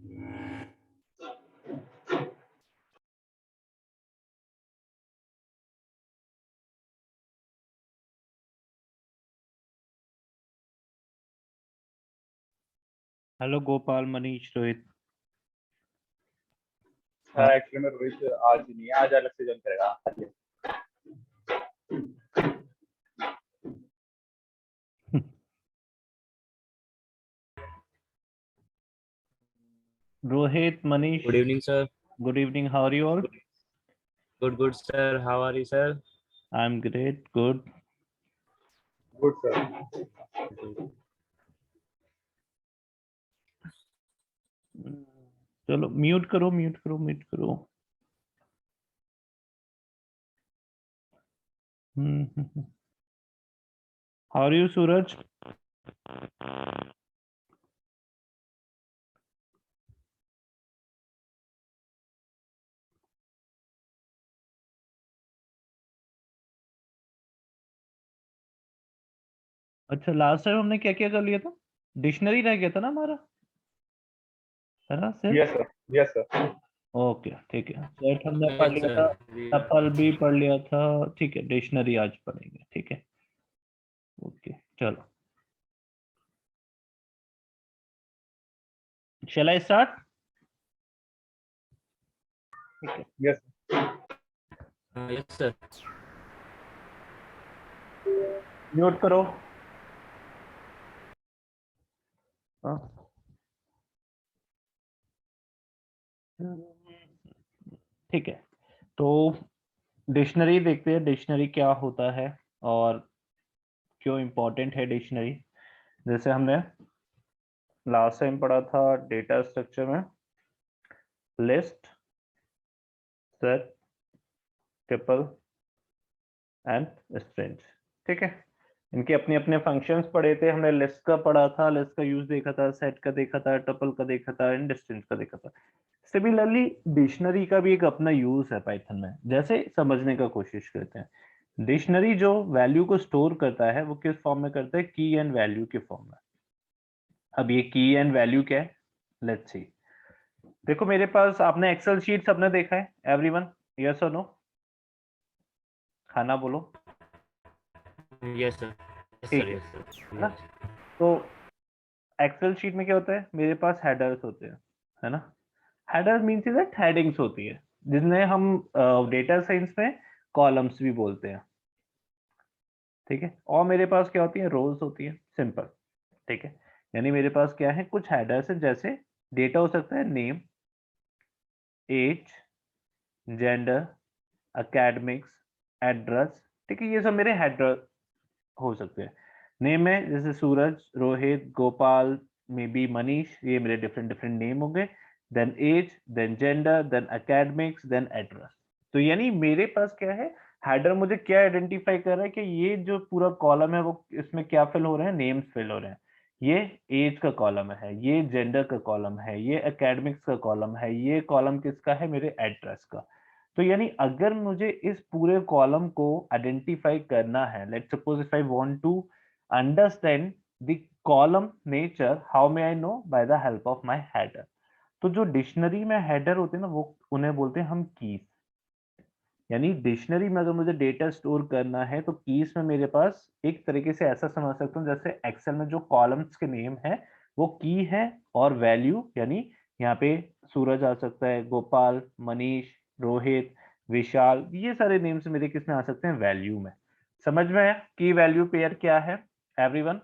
Hello Gopal, Manish, Rohit. Actually में रोहित आज ही नहीं है, आज अलग से ज्वाइन करेगा। Rohit, Manish. Good evening, sir. Good evening. How are you all? Good, sir. How are you, sir? I'm great. Good. Good sir. चलो म्यूट करो, म्यूट करो, म्यूट करो। How are you, सूरज? अच्छा, लास्ट टाइम हमने क्या क्या कर लिया था? डिक्शनरी रह गया था ना हमारा, है ना sir? Yes sir, yes sir. Okay, ठीक है। सेट हमने पढ़ लिया था, टपल भी पढ़ लिया था। ठीक है, डिक्शनरी आज पढ़ेंगे। ठीक है, ओके, चलो। Shall I start? ठीक है। Yes Yes, sir. म्यूट करो। हाँ। ठीक है, तो डिक्शनरी देखते हैं, डिक्शनरी क्या होता है और क्यों इम्पोर्टेंट है डिक्शनरी। जैसे हमने लास्ट टाइम पढ़ा था डेटा स्ट्रक्चर में, list, set, triple and string. ठीक है, इनके अपने अपने फंक्शंस पढ़े थे हमने। लिस्ट का पढ़ा था, लिस्ट का यूज देखा था, सेट का देखा था, ट्रिपल का देखा था एंड स्ट्रिंग का देखा था। सिमिलरली डिक्शनरी का भी एक अपना यूज है पाइथन में। जैसे समझने का कोशिश करते हैं, डिक्शनरी जो वैल्यू को स्टोर करता है वो किस फॉर्म में करता है? की एंड वैल्यू के फॉर्म में। अब ये की एंड वैल्यू क्या है, लेट्स सी। देखो मेरे पास, आपने एक्सेल शीट सबने देखा है एवरीवन? यस और नो? खाना बोलो। Yes, sir. Yes, ठीक sir. है, Yes, sir. है ना? तो एक्सेल शीट में क्या होता है? मेरे पास हेडर्स होते हैं, है ना? हेडर मीन्स दैट हेडिंग्स होती है, जिन्हें हम डेटा साइंस में कॉलम्स भी बोलते हैं। ठीक है, और मेरे पास क्या होती है? रोज होती है, सिंपल। ठीक है, यानी मेरे पास क्या है? कुछ हेडर्स है, जैसे डेटा हो सकता है name, age, gender, academics, address. ठीक है, ये सब मेरे हेडर हो सकते हैं। नेम में जैसे सूरज, रोहित, गोपाल, मे बी मनीष, ये मेरे डिफरेंट डिफरेंट नेम होंगे। Then age, then gender, then academics, then address. तो यानी मेरे पास क्या है? हेडर मुझे क्या आइडेंटिफाई कर रहा है कि ये जो पूरा कॉलम है वो इसमें क्या फिल हो रहे हैं? नेम्स फिल हो रहे हैं। ये एज का कॉलम है, ये जेंडर का कॉलम है, ये एकेडमिक्स का कॉलम है, ये कॉलम किसका है? मेरे एड्रेस का। तो यानी अगर मुझे इस पूरे कॉलम को आइडेंटिफाई करना है, let's suppose if I want to understand the column nature, how may I know? By the help of my header. तो जो डिक्शनरी में हेडर होते हैं ना, वो उन्हें बोलते हैं हम कीज। यानी डिक्शनरी में अगर मुझे डेटा स्टोर करना है तो कीज में मेरे पास एक तरीके से ऐसा समझ सकता हूँ, जैसे एक्सेल में जो कॉलम्स के नेम है वो की है, और वैल्यू यानी यहाँ पे सूरज आ सकता है, गोपाल, मनीष, रोहित, विशाल, ये सारे नेम्स मेरे किस में आ सकते हैं? वैल्यू में। समझ में आया की वैल्यू पेयर क्या है एवरीवन?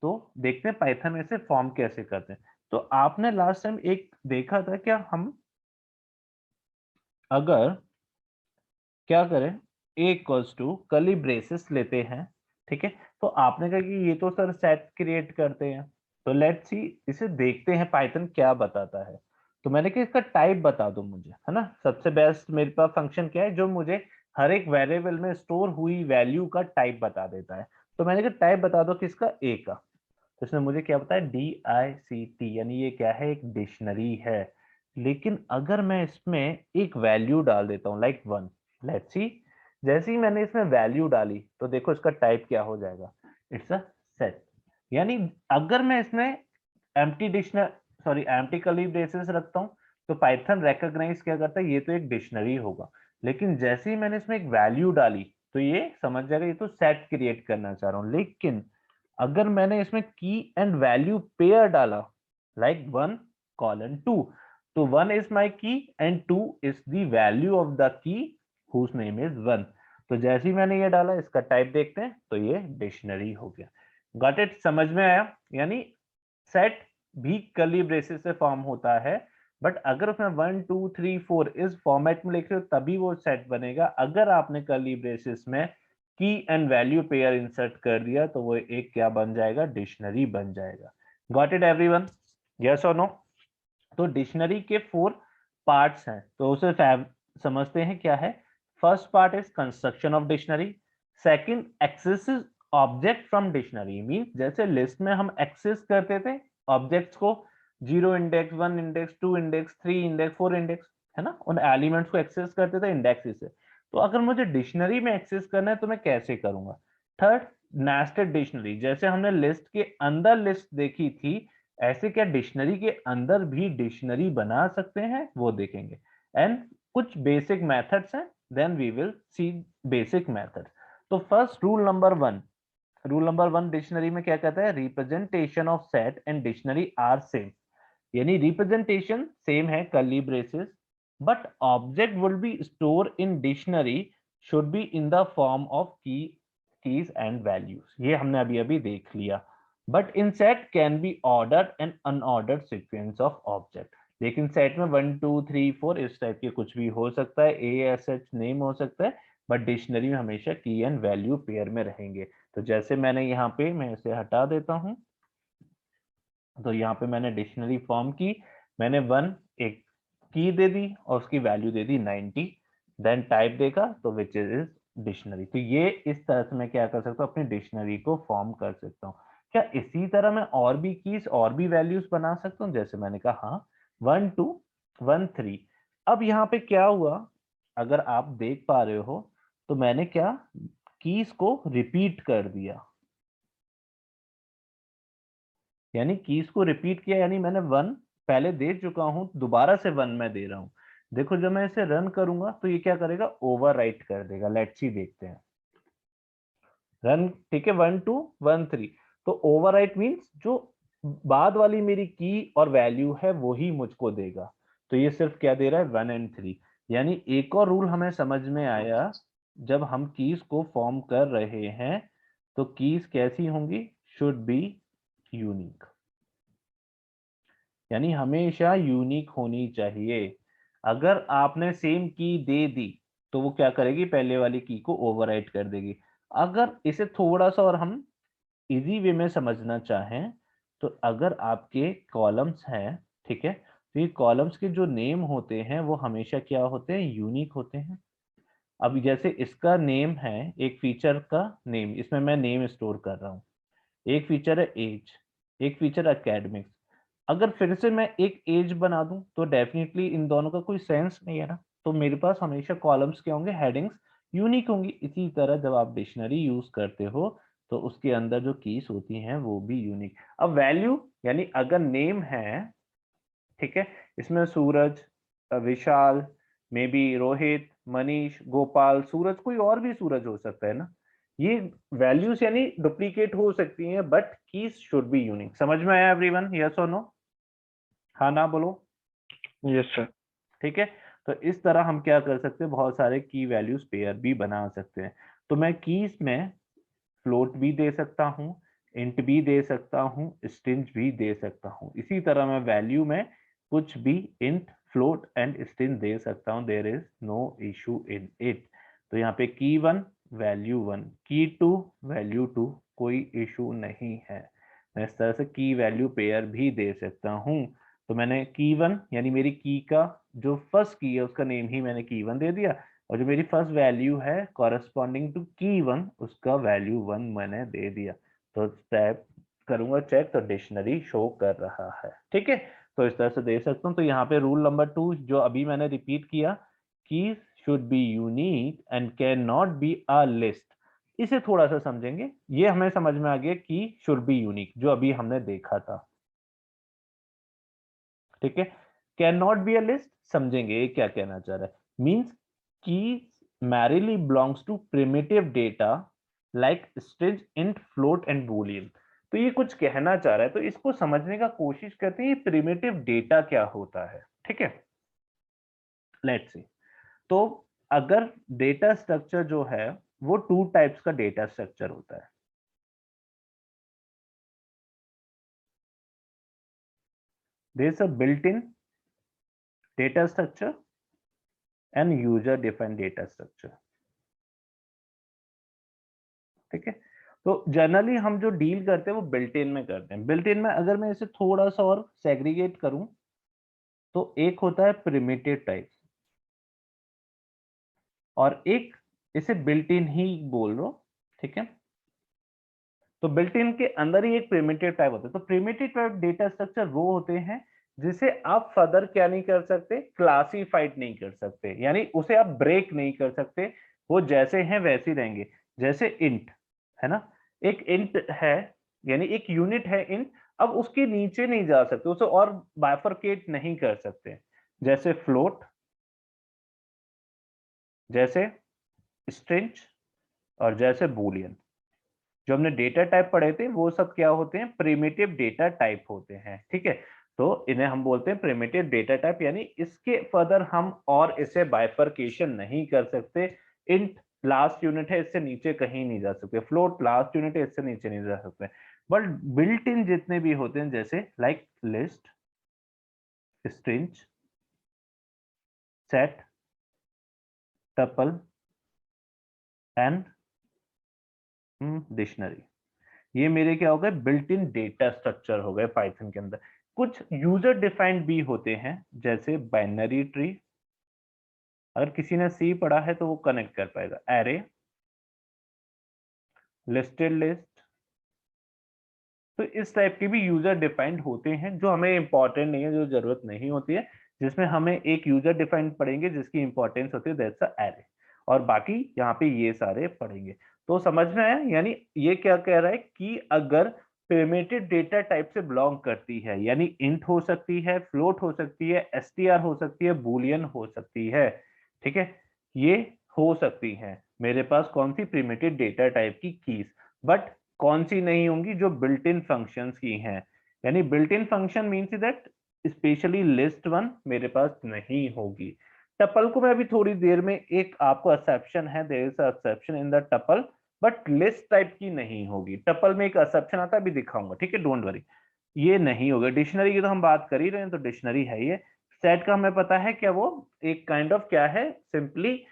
तो देखते हैं पाइथन में से फॉर्म कैसे करते हैं। तो आपने लास्ट टाइम एक देखा था क्या, हम अगर क्या करें, a equals to curly braces लेते हैं, ठीक है, तो आपने कहा कि ये तो सर सेट क्रिएट करते हैं, तो लेट्स सी इसे देखते हैं पाइथन क्या बताता है। तो मैंने कहा इसका टाइप बता दो मुझे, है ना? सबसे बेस्ट मेरे पास फंक्शन क्या है जो मुझे हर एक वेरिएबल में स्टोर हुई वैल्यू का टाइप बता देता है। तो मैंने कहा टाइप बता दो किसका? ए का। तो इसने मुझे क्या बताया? DICT, यानी ये क्या है? एक डिक्शनरी है। लेकिन अगर मैं इसमें एक वैल्यू डाल देता हूँ लाइक 1, लेट्स सी, जैसे ही मैंने इसमें वैल्यू डाली तो देखो इसका टाइप क्या हो जाएगा? It's a set. यानी अगर मैं इसमें empty dictionary, sorry empty curly braces रखता हूँ तो पाइथन रिकॉग्नाइज क्या करता है, ये तो एक डिक्शनरी होगा, लेकिन जैसे ही मैंने इसमें एक वैल्यू डाली तो ये समझ जाएगा ये तो सेट क्रिएट करना चाह रहा हूँ। लेकिन अगर मैंने इसमें की एंड वैल्यू पेयर डाला लाइक 1 colon 2, तो 1 is my key and 2 is the value of the key whose name is 1। तो जैसे ही मैंने ये डाला, इसका टाइप देखते हैं तो ये डिक्शनरी हो गया। गॉट इट, समझ में आया? यानी सेट भी कर्ली ब्रेसेस से फॉर्म होता है, बट अगर उसमें 1 2 3 4 इस फॉर्मेट में लिख रहे हो तभी वो सेट बनेगा। अगर आपने कर्ली ब्रेसेस में की एंड वैल्यू पेयर इंसर्ट कर दिया तो वो एक क्या बन जाएगा, डिक्शनरी बन जाएगा। गॉट इट एवरीवन, यस और नो? तो डिक्शनरी के 4 पार्ट्स हैं, तो उसे समझते हैं क्या है। First part is construction of dictionary. Second, access object from dictionary, mean जैसे लिस्ट में हम एक्सेस करते थे ऑब्जेक्ट्स को, 0 index 1 index 2 index 3 index 4 index, है ना, उन एलिमेंट्स को एक्सेस करते थे इंडेक्स से। तो अगर मुझे डिक्शनरी में एक्सेस करना है तो मैं कैसे करूंगा? थर्ड, नेस्टेड डिक्शनरी, जैसे हमने लिस्ट के अंदर लिस्ट देखी थी, ऐसे क्या डिक्शनरी के अंदर भी डिक्शनरी बना सकते हैं, वो देखेंगे। एंड कुछ बेसिक मेथड्स हैं, then we will see basic methods. तो फर्स्ट रूल नंबर 1 डिक्शनरी में क्या कहता है, representation of set and dictionary are same, यानी रिप्रेजेंटेशन सेम है curly braces, but object will be store in dictionary should be in the form of keys and values, ये हमने अभी अभी देख लिया। But in set can be ordered and unordered sequence of object, लेकिन set में 1 2 3 4 इस टाइप के कुछ भी हो सकता है, ए एस एच नेम हो सकता है, बट डिक्शनरी में हमेशा की एंड वैल्यू पेयर में रहेंगे। तो जैसे मैंने यहाँ पे, मैं इसे हटा देता हूं, तो यहाँ पे मैंने डिक्शनरी फॉर्म की, मैंने 1 एक की दे दी और उसकी वैल्यू दे दी 90, देन टाइप देखा तो विच इज डिक्शनरी। तो ये इस तरह से मैं क्या कर सकता हूँ, अपनी डिक्शनरी को फॉर्म कर सकता हूँ। क्या इसी तरह मैं और भी कीज और भी वैल्यूज बना सकता हूँ? जैसे मैंने कहा हाँ, 1 2 1 3। अब यहाँ पे क्या हुआ, अगर आप देख पा रहे हो, तो मैंने क्या कीज को रिपीट कर दिया, यानी कीज को रिपीट किया, यानी मैंने 1 पहले दे चुका हूं, दोबारा से 1 मैं दे रहा हूं। देखो जब मैं इसे रन करूंगा तो ये क्या करेगा, ओवरराइट कर देगा। लेट्स सी, देखते हैं रन। ठीक है, 1 2 1 3, तो ओवरराइट मींस जो बाद वाली मेरी की और वैल्यू है वही मुझको देगा। तो ये सिर्फ क्या दे रहा है, 1 एंड 3। यानी एक और रूल हमें समझ में आया, जब हम कीज को फॉर्म कर रहे हैं तो कीज कैसी होंगी, शुड बी यूनिक, यानी हमेशा यूनिक होनी चाहिए। अगर आपने सेम की दे दी तो वो क्या करेगी, पहले वाली की को ओवरराइट कर देगी। अगर इसे थोड़ा सा और हम इजी वे में समझना चाहें, तो अगर आपके कॉलम्स हैं, ठीक है, तो ये कॉलम्स के जो नेम होते हैं वो हमेशा क्या होते हैं, यूनिक होते हैं। अब जैसे इसका नेम है, एक फीचर का नेम, इसमें मैं नेम स्टोर कर रहा हूँ, एक फीचर है एज, एक फीचर एकेडमिक्स। अगर फिर से मैं एक एज बना दूं तो डेफिनेटली इन दोनों का कोई सेंस नहीं है ना। तो मेरे पास हमेशा कॉलम्स क्या होंगे, हेडिंग्स यूनिक होंगी। इसी तरह जब आप डिक्शनरी यूज करते हो तो उसके अंदर जो कीज होती हैं वो भी यूनिक। अब वैल्यू, यानी अगर नेम है, ठीक है, इसमें सूरज, विशाल, मे बी रोहित, मनीष, गोपाल, सूरज, कोई और भी सूरज हो सकता है ना। ये वैल्यूज यानी डुप्लीकेट हो सकती हैं, but keys should be unique. समझ में आया एवरीवन, यस और नो? हाँ ना बोलो। Yes sir. ठीक है, तो इस तरह हम क्या कर सकते हैं, बहुत सारे की वैल्यूज पेयर भी बना सकते हैं। तो मैं कीज में फ्लोट भी दे सकता हूँ, इंट भी दे सकता हूँ, स्ट्रिंग भी दे सकता हूँ। इसी तरह मैं वैल्यू में कुछ भी इंट, फ्लोट एंड स्ट्रिंग दे सकता हूँ। There is no issue in it. तो यहाँ पे की 1 वैल्यू 1, की 2 वैल्यू 2, कोई इशू नहीं है। मैं इस तरह से की वैल्यू पेयर भी दे सकता हूँ। तो मैंने की 1 यानी मेरी की का जो फर्स्ट की है उसका नेम ही मैंने की 1 दे दिया, और जो मेरी फर्स्ट वैल्यू है कॉरेस्पॉन्डिंग टू की 1 उसका वैल्यू 1 मैंने दे दिया। तो टाइप करूंगा चेक तो डिक्शनरी शो कर रहा है। ठीक है, तो इस तरह से दे सकता हूँ। तो यहाँ पे रूल नंबर 2 जो अभी मैंने रिपीट किया, keys should be unique and can not be a list, इसे थोड़ा सा समझेंगे। ये हमें समझ में आ गया कि शुड बी यूनिक, जो अभी हमने देखा था। ठीक है, can not be a list, समझेंगे ये क्या कहना चाह रहा है। Means key merely belongs to primitive data like string, int, float and boolean. तो ये कुछ कहना चाह रहा है, तो इसको समझने का कोशिश करते हैं ये प्रिमिटिव डेटा क्या होता है। ठीक है, लेट्स सी। तो अगर डेटा स्ट्रक्चर जो है वो टू टाइप्स का डेटा स्ट्रक्चर होता है। There is a built in data structure and user defined data structure. ठीक है, तो जनरली हम जो डील करते हैं वो बिल्ट इन में करते हैं। बिल्ट इन में अगर मैं इसे थोड़ा सा और सेग्रीगेट करूं तो एक होता है प्रिमिटिव टाइप और एक, इसे बिल्ट इन ही बोल रहा हूं। ठीक है, तो बिल्ट इन के अंदर ही एक प्रिमिटिव टाइप होता है। तो प्रिमिटिव टाइप डेटा स्ट्रक्चर वो होते हैं जिसे आप फर्दर क्या नहीं कर सकते, क्लासिफाइड नहीं कर सकते, यानी उसे आप ब्रेक नहीं कर सकते, वो जैसे हैं वैसे ही रहेंगे। जैसे इंट है ना, एक इंट है यानी एक यूनिट है इंट, अब उसके नीचे नहीं जा सकते, उसे और बाइफरकेट नहीं कर सकते। जैसे फ्लोट, जैसे स्ट्रिंग और जैसे बूलियन। जो हमने डेटा टाइप पढ़े थे वो सब क्या होते हैं, प्रिमिटिव डेटा टाइप होते हैं। ठीक है, तो इन्हें हम बोलते हैं प्रिमिटिव डेटा टाइप, यानी इसके फर्दर हम और इसे बाइफरकेशन नहीं कर सकते। इंट लास्ट यूनिट है, इससे नीचे कहीं नहीं जा सकते, फ्लोट लास्ट यूनिट है, इससे नीचे नहीं जा सकते। बट बिल्ट इन जितने भी होते हैं जैसे like list, string, set, tuple and dictionary, ये मेरे क्या हो गए, बिल्ट इन डेटा स्ट्रक्चर हो गए पाइथन के अंदर। कुछ यूजर डिफाइंड भी होते हैं जैसे बाइनरी ट्री, अगर किसी ने सी पढ़ा है तो वो कनेक्ट कर पाएगा। एरे, लिस्टेड लिस्ट, तो इस टाइप के भी यूजर डिफाइंड होते हैं जो हमें इंपॉर्टेंट नहीं है, जो जरूरत नहीं होती है, जिसमें हमें एक यूजर डिफाइंड पढ़ेंगे जिसकी इंपॉर्टेंस होती है, दैट्स अ एरे। और बाकी यहाँ पे ये सारे पढ़ेंगे। तो समझ में आया, यानी ये क्या कह रहा है कि अगर प्रिमिटिव डेटा टाइप से बिलोंग करती है, यानी इंट हो सकती है, फ्लोट हो सकती है, एसटीआर हो सकती है, बूलियन हो सकती है। ठीक है, ये हो सकती है मेरे पास कौन सी, प्रिमिटिव डेटा टाइप की कीज। बट कौन सी नहीं होंगी, जो बिल्ट इन फंक्शंस की हैं। यानी built in function means that specially list one मेरे पास नहीं होगी। टपल को मैं अभी थोड़ी देर में, एक आपको एक्सेप्शन है, there is exception in the tuple, but list type की नहीं होगी। टपल में एक एक्सेप्शन आता है, अभी दिखाऊंगा। ठीक है, डोंट वरी, ये नहीं होगा। डिक्शनरी की तो हम बात कर ही रहे हैं, तो डिक्शनरी है ये। सेट का हमें पता है क्या, वो एक काइंड ऑफ क्या है, सिंपली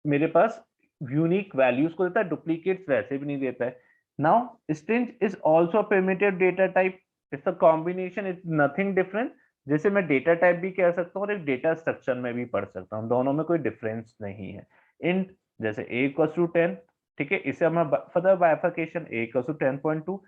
मेरे पास यूनिक वैल्यूज को देता है, डुप्लीकेट्स वैसे भी नहीं देता है। Now string is also primitive data type, it's a combination, it's nothing different. जैसे मैं डेटा टाइप भी कह सकता हूँ और एक डेटा स्ट्रक्चर में भी पढ़ सकता हूँ, दोनों में कोई डिफरेंस नहीं है। इंट जैसे a इक्वल्स टू 10, ठीक है, इसे हम further bifurcation a equals to 10.2।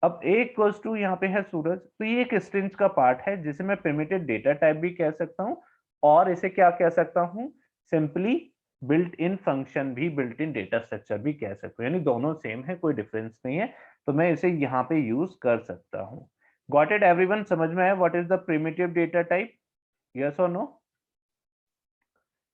अब a इक्वल्स टू यहाँ पे है सूरज, तो ये एक स्ट्रिंग का पार्ट है जिसे मैं प्रिमिटिव डेटा टाइप भी कह सकता हूँ और इसे क्या कह सकता हूँ, सिंपली बिल्ट इन फंक्शन भी, बिल्ट इन डेटा स्ट्रक्चर भी कह सकते हो, यानी दोनों सेम है, कोई डिफरेंस नहीं है। तो मैं इसे यहाँ पे यूज कर सकता हूँ। गॉट इट एवरीवन, समझ में आया what is the primitive data type, yes और नो?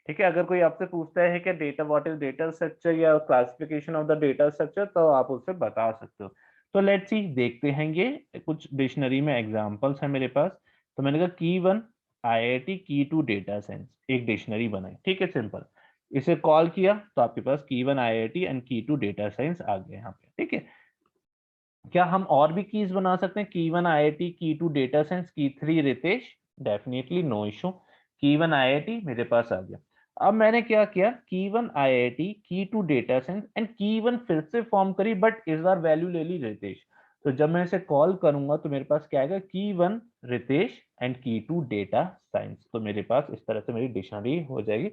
ठीक है, अगर कोई आपसे पूछता है कि data what is data structure या classification of the data structure, तो आप उससे बता सकते हो। तो लेट्स सी, देखते हैं ये कुछ डिक्शनरी में एग्जांपल्स हैं मेरे पास। तो मैंने कहा की one IIT key two data science, एक डिक्शनरी बनाई। ठीक है, सिंपल, इसे कॉल किया तो आपके पास की वन आईआईटी एंड की टू डेटा साइंस आ गए यहाँ पे। ठीक है, क्या हम और भी कीज बना सकते हैं, key one IIT, key two data science, key three Ritesh, definitely no issue. Key one IIT मेरे पास आ गया। अब मैंने क्या किया, key one IIT, key two data science and key one फिर से फॉर्म करी, बट इस बार वैल्यू ले ली रितेश। तो जब मैं इसे कॉल करूंगा तो मेरे पास क्या आएगा, की वन रितेश एंड की टू डेटा साइंस। तो मेरे पास इस तरह से मेरी डिक्शनरी हो जाएगी,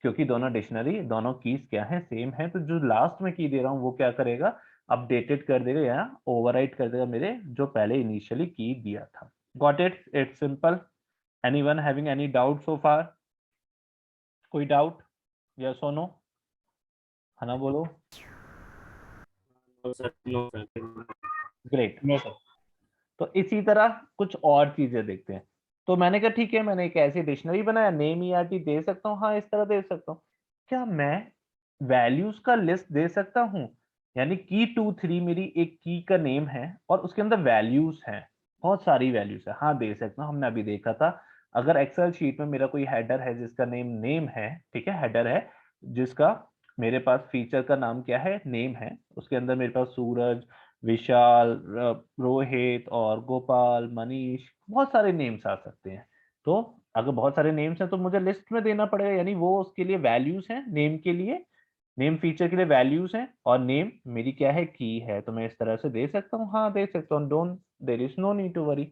क्योंकि दोनों डिक्शनरी, दोनों कीज क्या है, सेम है। तो जो लास्ट में की दे रहा हूँ वो क्या करेगा, अपडेटेड कर देगा या ओवरराइट कर देगा मेरे जो पहले इनिशियली की दिया था। Got it, it's simple. Anyone having any doubt so far? कोई डाउट, यस और नो? है ना, बोलो। No, sir. No, sir. Great. No sir. तो इसी तरह कुछ और चीजें देखते हैं। तो मैंने कहा ठीक है, मैंने एक ऐसी डिक्शनरी बनाया, नेम ERT दे सकता हूँ, हाँ इस तरह दे सकता हूँ। क्या मैं वैल्यूज का लिस्ट दे सकता हूँ? यानी की 2 3 मेरी एक की का नेम है और उसके अंदर वैल्यूज हैं, बहुत सारी वैल्यूज है, हाँ दे सकता हूँ। हमने अभी देखा था, अगर एक्सेल शीट में मेरा कोई हेडर है जिसका नेम नेम है, ठीक है, हेडर है जिसका मेरे पास फीचर का नाम क्या है, नेम है, उसके अंदर मेरे पास सूरज, विशाल, रोहित और गोपाल, मनीष, बहुत सारे नेम्स आ सकते हैं। तो अगर बहुत सारे नेम्स हैं तो मुझे लिस्ट में देना पड़ेगा, यानी वो उसके लिए वैल्यूज हैं, नेम के लिए, नेम फीचर के लिए वैल्यूज हैं, और नेम मेरी क्या है, की है। तो मैं इस तरह से दे सकता हूँ, हाँ दे सकता हूँ, don't, there is no need to worry.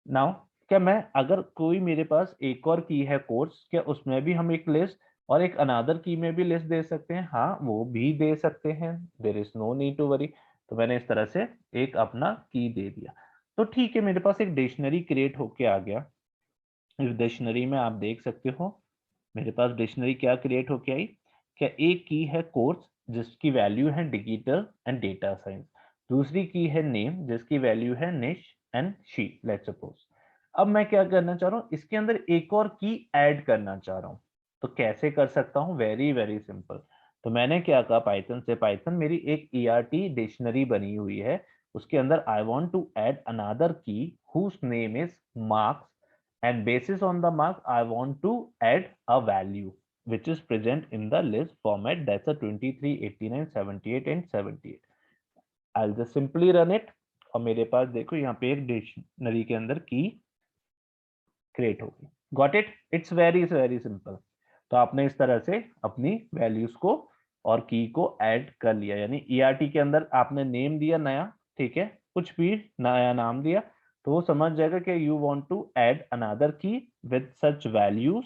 Now क्या मैं, अगर कोई मेरे पास एक और की है कोर्स, क्या उसमें भी हम एक लिस्ट और एक अनदर की में भी लिस्ट दे सकते हैं? हाँ वो भी दे सकते हैं, there is no need to worry. तो मैंने इस तरह से एक अपना की दे दिया। तो ठीक है, मेरे पास एक डिक्शनरी क्रिएट होके आ गया। इस डिक्शनरी में आप देख सकते हो मेरे पास डिक्शनरी क्या क्रिएट होके आई। क्या एक की है कोर्स जिसकी वैल्यू है डिजिटल एंड डेटा साइंस, दूसरी की है नेम जिसकी वैल्यू है निश एंड शी, लेट्स सपोज। अब मैं क्या करना चाह रहा हूँ, इसके अंदर एक और की ऐड करना चाह रहा हूँ। तो कैसे कर सकता हूँ? Very very simple. तो मैंने क्या कहा, पाइथन से, पाइथन मेरी एक ERT डिक्शनरी बनी हुई है, उसके अंदर I want to add another key whose name is marks, and basis on the mark I want to add a value which is present in the list format, that's a 23, 89, 78 and 78. I'll just simply run it और मेरे पास देखो यहाँ पे एक dictionary के अंदर की create होगी। Got it? It's very simple. तो आपने इस तरह से अपनी वैल्यूज को और की को ऐड कर लिया, यानी ERT के अंदर आपने नेम दिया नया, ठीक है, कुछ भी नया नाम दिया, तो वो समझ जाएगा कि you want to add another key with such values.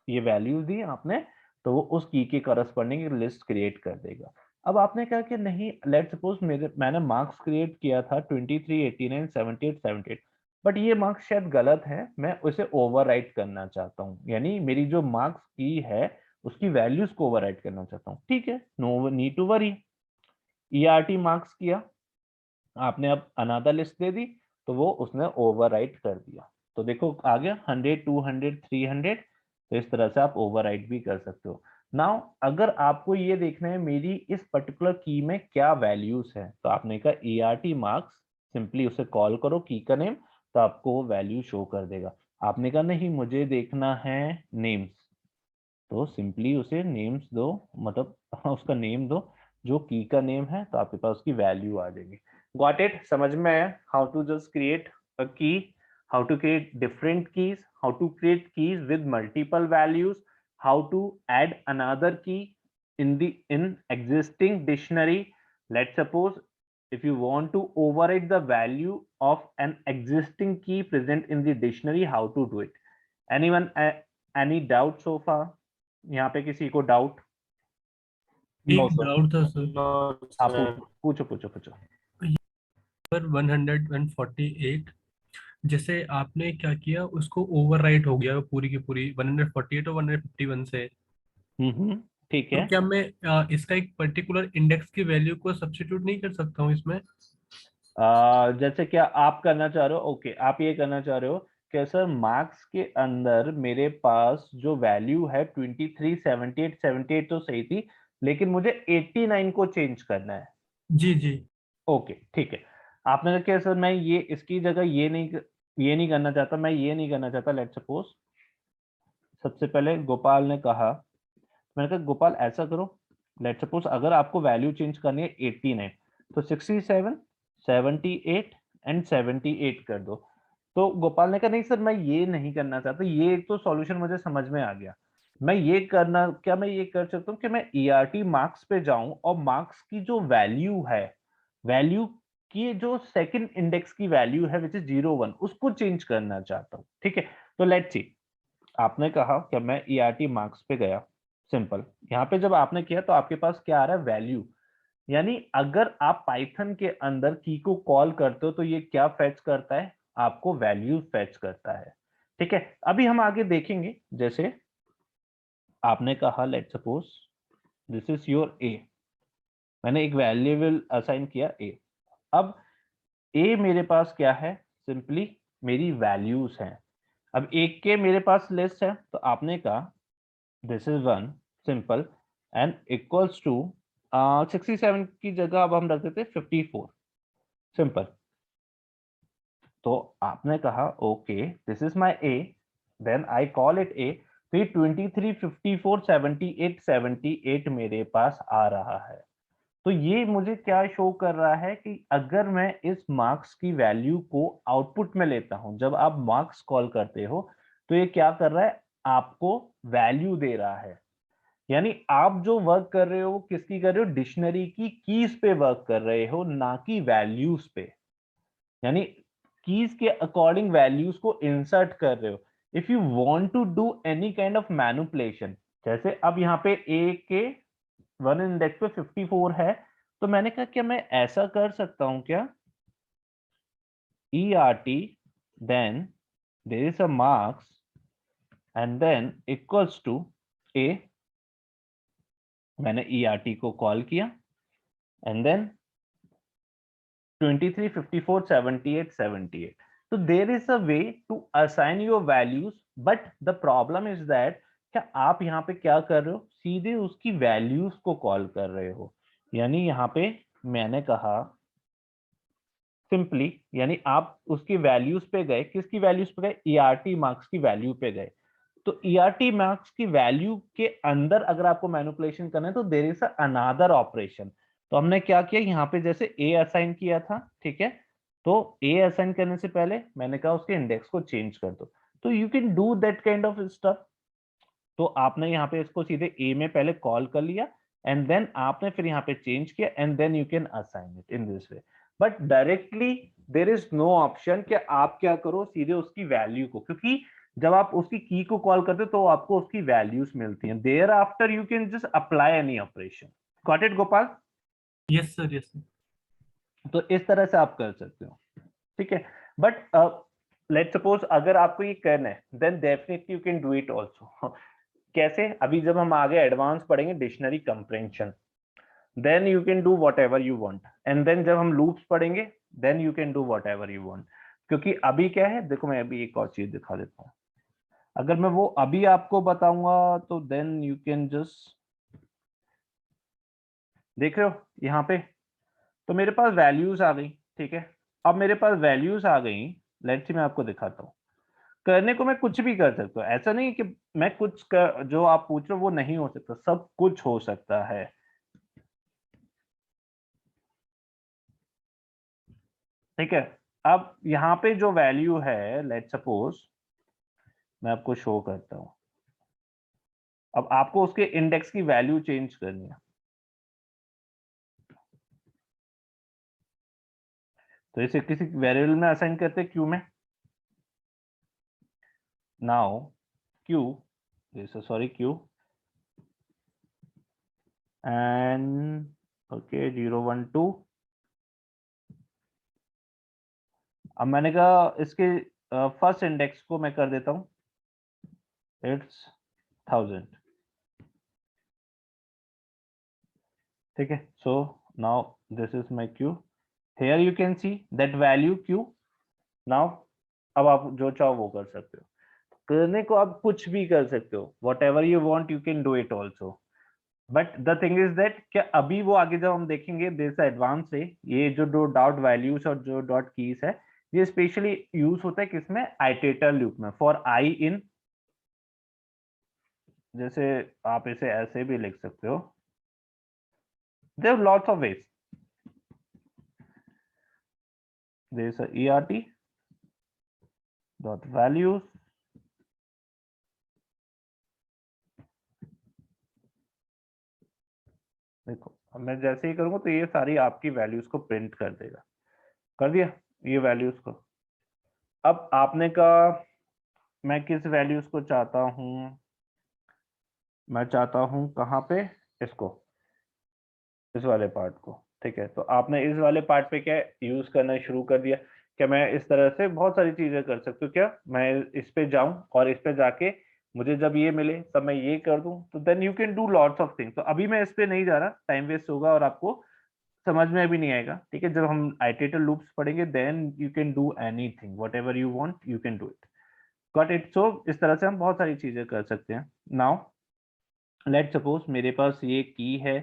ये वैल्यूज दी आपने, तो वो उस की के करस्पॉन्डिंग लिस्ट क्रिएट कर देगा। अब आपने कहा कि नहीं, लेट्स सपोज मैंने मार्क्स क्रिएट किया था 23, 89, 78, 78, बट ये मार्क्स शायद गलत है, मैं उसे ओवरराइट करना चाहता हूँ, यानी मेरी जो मार्क्स की है उसकी वैल्यूज को ओवरराइट करना चाहता हूँ। ठीक है, no need to worry. ERT marks किया आपने, अब अनदर लिस्ट दे दी, तो वो उसने ओवरराइट कर दिया। तो देखो आ गया 100, 200, 300। तो इस तरह से आप ओवरराइट भी कर सकते हो। नाउ अगर आपको ये देखना है मेरी इस पर्टिकुलर की में क्या वैल्यूज है, तो आपने कहा ERT मार्क्स, सिंपली उसे कॉल करो की का नेम, तो आपको वो वैल्यू शो कर देगा। आपने कहा नहीं मुझे देखना है नेम्स, तो सिंपली उसे नेम्स दो, मतलब उसका नेम दो जो की का नेम है, तो आपके पास उसकी वैल्यू आ जाएगी। Got it? समझ में आया how to just create a key, how to create different keys, how to create keys with multiple values, how to add another key in existing dictionary. Let's suppose if you want to override the value of an existing key present in the dictionary, how to do it? Anyone, any doubt so far? यहाँ पे किसी को doubt? No एक sir. Doubt था sir, No, आप sir. पूछो। पर 148 जैसे आपने क्या किया, उसको ओवरराइट हो गया पूरी की पूरी 148 और 151 से। ठीक तो है। क्या मैं इसका एक पर्टिकुलर इंडेक्स की वैल्यू को सब्स्टिट्यूट नहीं कर सकता हूँ इसमें? जैसे क्या आप करना चाह रहे हो? ओके, आप ये करना चाह रहे हो कि सर मार्क्स के अंदर मेरे पास जो वैल्यू है 23, 78, 78 तो सही थी, लेकिन मुझे 89 को चेंज करना है। जी जी। ओके ठीक है। आपने कहा कि सर मैं ये इसकी जगह ये नहीं करना चाहता, मैं ये नहीं करना चाहता। लेट्स सपोज सबसे पहले गोपाल ने कहा, मैंने कहा गोपाल ऐसा करो, लेट्स सपोज अगर आपको वैल्यू चेंज करनी है 89, तो 67, 78 एंड 78 कर दो। तो गोपाल ने कहा नहीं सर मैं ये नहीं करना चाहता, ये एक तो सॉल्यूशन मुझे समझ में आ गया। मैं ये करना, क्या मैं ये कर सकता हूँ कि मैं ERT मार्क्स पे जाऊं और मार्क्स की जो वैल्यू है, वैल्यू की जो सेकंड इंडेक्स की वैल्यू है विच इज 01, उसको चेंज करना चाहता हूँ। ठीक है, तो लेट्स सी, आपने कहा कि मैं ERT मार्क्स पे गया, सिंपल। यहाँ पे जब आपने किया तो आपके पास क्या आ रहा है, वैल्यू। यानी अगर आप पाइथन के अंदर की को कॉल करते हो तो ये क्या फेच करता है, आपको वैल्यू फेच करता है। ठीक है, अभी हम आगे देखेंगे। जैसे आपने कहा let's suppose this is your a, मैंने एक वेरिएबल असाइन किया ए। अब ए मेरे पास क्या है, सिंपली मेरी वैल्यूज हैं। अब एक के मेरे पास लिस्ट है, तो आपने कहा this is 1 simple and equals to 67 की जगह अब हम रख देते 54 सिंपल। तो आपने कहा okay this is my a, then I call it a. तो ये 23, 54, 78, 78 मेरे पास आ रहा है। तो ये मुझे क्या शो कर रहा है कि अगर मैं इस मार्क्स की वैल्यू को आउटपुट में लेता हूं, जब आप मार्क्स कॉल करते हो तो ये क्या कर रहा है, आपको वैल्यू दे रहा है। यानी आप जो वर्क कर रहे हो किसकी कर रहे हो, डिक्शनरी की कीज पे वर्क कर रहे हो, ना कि वैल्यूज पे। यानी कीज के अकॉर्डिंग वैल्यूज को इंसर्ट कर रहे हो। If you want to do any kind of manipulation, जैसे अब यहाँ पे ए के 1 इंडेक्स पे 54 है, तो मैंने कहा क्या मैं ऐसा कर सकता हूं क्या, ERT then there is a marks and then equals to A, मैंने ERT को कॉल किया and then 23, 54, 78, 78. So there is a way to assign your values, but the problem is that क्या आप यहाँ पे क्या कर रहे हो, सीधे उसकी वैल्यूज को कॉल कर रहे हो। यानी यहाँ पे मैंने कहा सिंपली, यानी आप उसकी वैल्यूज पे गए, किसकी वैल्यूज पे गए, ERT मार्क्स की वैल्यू पे गए। तो ERT मार्क्स की वैल्यू के अंदर अगर आपको मैनिपुलेशन करना है तो देयर इज अनदर ऑपरेशन। तो हमने क्या किया, यहाँ पे जैसे ए असाइन किया था, ठीक है, तो ए असाइन करने से पहले मैंने कहा उसके इंडेक्स को चेंज कर दो। तो you can do that kind of stuff. तो आपने यहाँ पे इसको सीधे ए में पहले कॉल कर लिया एंड देन आपने फिर यहाँ पे चेंज किया and then you can assign it in this way. But directly there is no option कि आप क्या करो, सीधे उसकी वैल्यू को, क्योंकि जब आप उसकी की को कॉल करते हो तो आपको उसकी वैल्यूज मिलती हैं। There after you can just apply any operation. Got it Gopal? Yes sir, yes sir. तो इस तरह से आप कर सकते हो, ठीक है। बट लेट्स सपोज अगर आपको ये करना है then definitely you can do it also. कैसे, अभी जब हम आगे एडवांस पढ़ेंगे dictionary comprehension, then you can do what ever you want, and then जब हम लूप्स पढ़ेंगे then you can do what ever you want. क्योंकि अभी क्या है, देखो मैं अभी एक और चीज दिखा देता हूँ। अगर मैं वो अभी आपको बताऊंगा तो देन यू कैन जस्ट, देख रहे हो यहाँ पे, तो मेरे पास वैल्यूज आ गई, ठीक है। अब मेरे पास वैल्यूज आ गई, लेट्स सी मैं आपको दिखाता हूँ। करने को मैं कुछ भी कर सकता हूँ, ऐसा नहीं कि मैं कुछ जो आप पूछ रहे हो वो नहीं हो सकता, सब कुछ हो सकता है, ठीक है। अब यहाँ पे जो वैल्यू है, लेट्स सपोज मैं आपको शो करता हूँ। अब आपको उसके इंडेक्स की वैल्यू चेंज करनी है, तो इसे किसी वेरिएबल में असाइन करते हैं, क्यू में। Now Q, sorry Q and okay 012। अब मैंने कहा इसके फर्स्ट इंडेक्स को मैं कर देता हूँ इट्स 1000, ठीक है। So now this is my Q, here you can see that value Q. Now अब आप जो चाहो वो कर सकते हो, करने को आप कुछ भी कर सकते हो, what ever you want you can do it also. But the thing is that क्या अभी वो आगे जब हम देखेंगे दिस एडवांस से, ये जो दो डॉट वैल्यूज और जो डॉट कीज है, ये स्पेशली यूज होता है किसमें, आइटरेटर लूप में, फॉर आई इन, जैसे आप इसे ऐसे भी लिख सकते हो, there are lots of ways. There is a ERT dot values, देखो अब मैं जैसे ही करूंगा तो ये सारी आपकी वैल्यूज को प्रिंट कर देगा। कर दिया ये वैल्यूज को। अब आपने कहा मैं किस वैल्यूज को चाहता हूं, मैं चाहता हूं कहाँ पे, इसको, इस वाले पार्ट को, ठीक है। तो आपने इस वाले पार्ट पे क्या यूज करना शुरू कर दिया। क्या मैं इस तरह से बहुत सारी चीजें कर सकती हूँ, क्या मैं इस पे जाऊं और इस पे जाके मुझे जब ये मिले तब मैं ये कर दूं, तो then you can do lots of things. तो अभी मैं इस पे नहीं जा रहा, टाइम वेस्ट होगा और आपको समझ में भी नहीं आएगा, ठीक है। जब हम आइटरेटर लूप्स पढ़ेंगे then you can do anything, whatever you want you can do it. Got it. So इस तरह से हम बहुत सारी चीजें कर सकते हैं। नाउ लेट सपोज मेरे पास ये की है,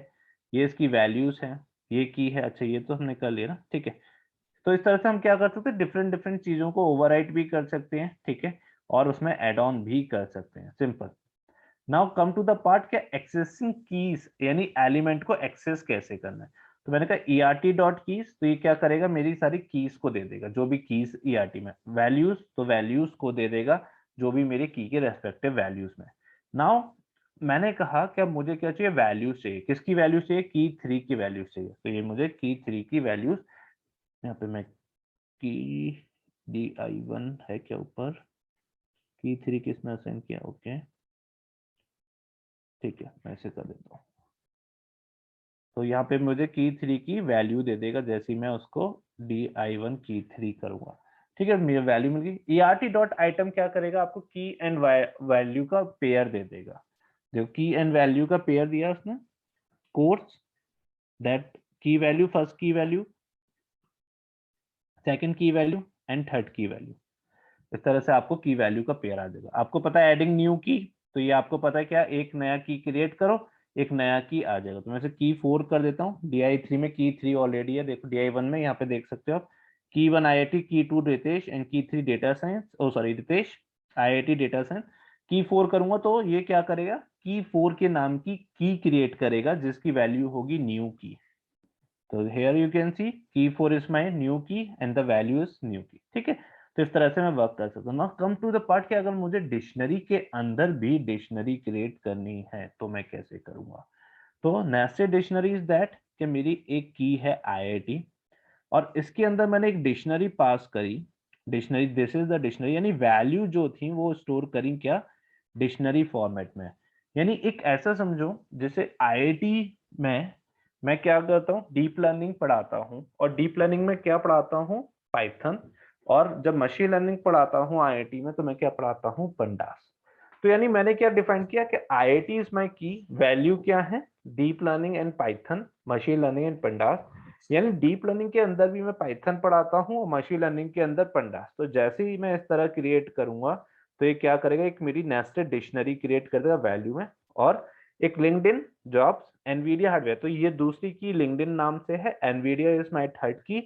ये इसकी वैल्यूज हैं, ये की है, अच्छा ये तो हमने कर लिया ना, ठीक है। तो इस तरह से हम क्या कर सकते हैं, डिफरेंट डिफरेंट चीजों को ओवरराइट भी कर सकते हैं, ठीक है, और उसमें एड ऑन भी कर सकते हैं, simple. Now come to the part क्या एक्सेसिंग कीज, यानी एलिमेंट को एक्सेस कैसे करना है। तो मैंने कहा ईआरटी डॉट कीज, तो ये क्या करेगा, मेरी सारी कीज को दे देगा, जो भी कीज ईआरटी में, वैल्यूज तो वैल्यूज को दे देगा जो भी मेरी की के रेस्पेक्टिव वैल्यूज में। नाउ मैंने कहा कि अब मुझे क्या चाहिए, वैल्यूज चाहिए। किसकी वैल्यूज चाहिए, की 3 की वैल्यूज चाहिए। तो ये मुझे की 3 की वैल्यूज, यहाँ पे मैं की di1 है क्या ऊपर, की 3 किसने असाइन किया, ओके ठीक है, मैं ऐसे कर देता हूँ। तो यहाँ पे मुझे की 3 की वैल्यू दे देगा, जैसे ही मैं उसको di1 की 3 करूंगा, ठीक है, मेरी वैल्यू मिल गई। ert डॉट आइटम क्या करेगा, आपको की एंड वैल्यू का पेयर दे देगा। देखो की एंड वैल्यू का पेयर दिया उसने, कोर्स दैट की वैल्यू, फर्स्ट की वैल्यू, सेकंड की वैल्यू एंड थर्ड की वैल्यू। इस तरह से आपको की वैल्यू का पेयर आ जाएगा। आपको पता है एडिंग न्यू की, तो ये आपको पता है क्या, एक नया की क्रिएट करो, एक नया की आ जाएगा। तो मैं इसे की 4 कर देता हूँ, di3 में की 3 ऑलरेडी है, देखो di1 में यहाँ पे देख सकते हो आप, की 1 IIT, की 2 रितेश एंड की 3 data science, oh sorry Ritesh IIT data science. की 4 करूंगा तो ये क्या करेगा, की 4 के नाम की क्रिएट करेगा जिसकी वैल्यू होगी न्यू की। तो here you can see key 4 is my new key and the value is new key, ठीक है। तो इस तरह से मैं वर्क कर सकता हूँ। Now come to the part कि अगर मुझे डिक्शनरी के अंदर भी डिक्शनरी क्रिएट करनी है तो मैं कैसे करूंगा। तो नेस्टेड डिक्शनरी इज दैट कि मेरी एक की है IIT और इसके अंदर मैंने एक डिक्शनरी पास करी, dictionary, this is the dictionary, यानी वैल्यू जो थी वो स्टोर करी क्या, डिक्शनरी फॉर्मेट में। यानी एक ऐसा समझो जैसे IIT में मैं क्या करता हूँ, डीप लर्निंग पढ़ाता हूँ, और डीप लर्निंग में क्या पढ़ाता हूँ, पाइथन। और जब मशीन लर्निंग पढ़ाता हूँ IIT में तो मैं क्या पढ़ाता हूँ, पंडास। तो यानी मैंने क्या डिफाइन किया कि IIT इज माई की, वैल्यू क्या है, deep learning and Python, machine learning and pandas. यानी डीप लर्निंग के अंदर भी मैं पाइथन पढ़ाता हूँ और मशीन लर्निंग के अंदर पंडास। तो जैसे ही मैं इस तरह क्रिएट करूंगा तो ये क्या करेगा, एक मेरी नेस्टेड डिक्शनरी क्रिएट कर देगा वैल्यू में, और एक लिंक्डइन जॉब्स एनवीडिया हार्डवेयर। तो ये दूसरी की लिंक्डइन नाम से है, एनवीडिया इज माय थर्ड की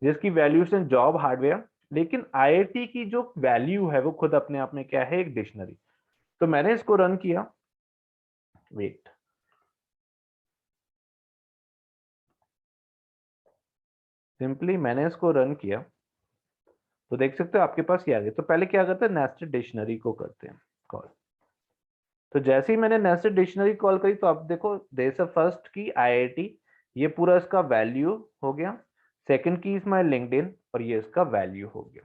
जिसकी वैल्यूज है जॉब हार्डवेयर। लेकिन IIT की जो वैल्यू है वो खुद अपने आप में क्या है, एक डिक्शनरी। तो मैंने इसको रन किया, वेट, सिंपली मैंने इसको रन किया तो देख सकते हो आपके पास ये आ गया। तो पहले क्या करते हैं, नेस्टेड डिक्शनरी को करते हैं कॉल। तो जैसे ही मैंने नेस्टेड डिक्शनरी कॉल करी तो अब देखो देयर फर्स्ट की IIT, ये पूरा इसका वैल्यू हो गया, सेकंड की इज माय लिंक्डइन और ये इसका वैल्यू हो गया।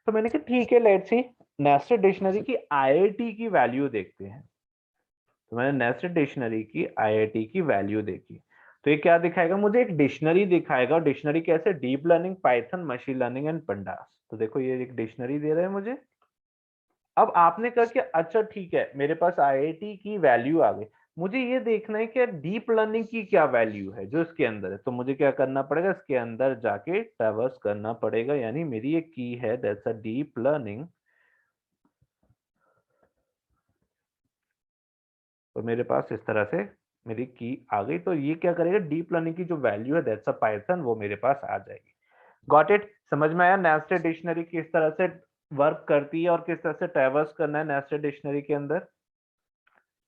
तो मैंने कहा ठीक है, लेट्स सी नेस्टेड डिक्शनरी की IIT की वैल्यू देखते हैं। तो मैंने नेस्टेड डिक्शनरी की IIT की वैल्यू देखी, तो ये क्या दिखाएगा, मुझे एक डिक्शनरी दिखाएगा। डिक्शनरी कैसे, deep learning, Python, machine learning and pandas. तो देखो ये एक डिक्शनरी दे रहा है मुझे। अब आपने कहा कि अच्छा ठीक है मेरे पास IIT की वैल्यू आ गई, मुझे ये देखना है कि डीप लर्निंग की क्या वैल्यू है जो इसके अंदर है। तो मुझे क्या करना पड़ेगा, इसके अंदर जाके ट्रैवर्स करना पड़ेगा, यानी मेरी एक की है दैट्स अ डीप लर्निंग, तो मेरे पास इस तरह से मेरी की आ गई। तो ये क्या करेगा, डीप लर्निंग की जो वैल्यू है दैट्स अ पाइथन, वो मेरे पास आ जाएगी। गॉट इट, समझ में आया नेस्टेड डिक्शनरी किस तरह से वर्क करती है और किस तरह से ट्रैवर्स करना है नेस्टेड डिक्शनरी के अंदर,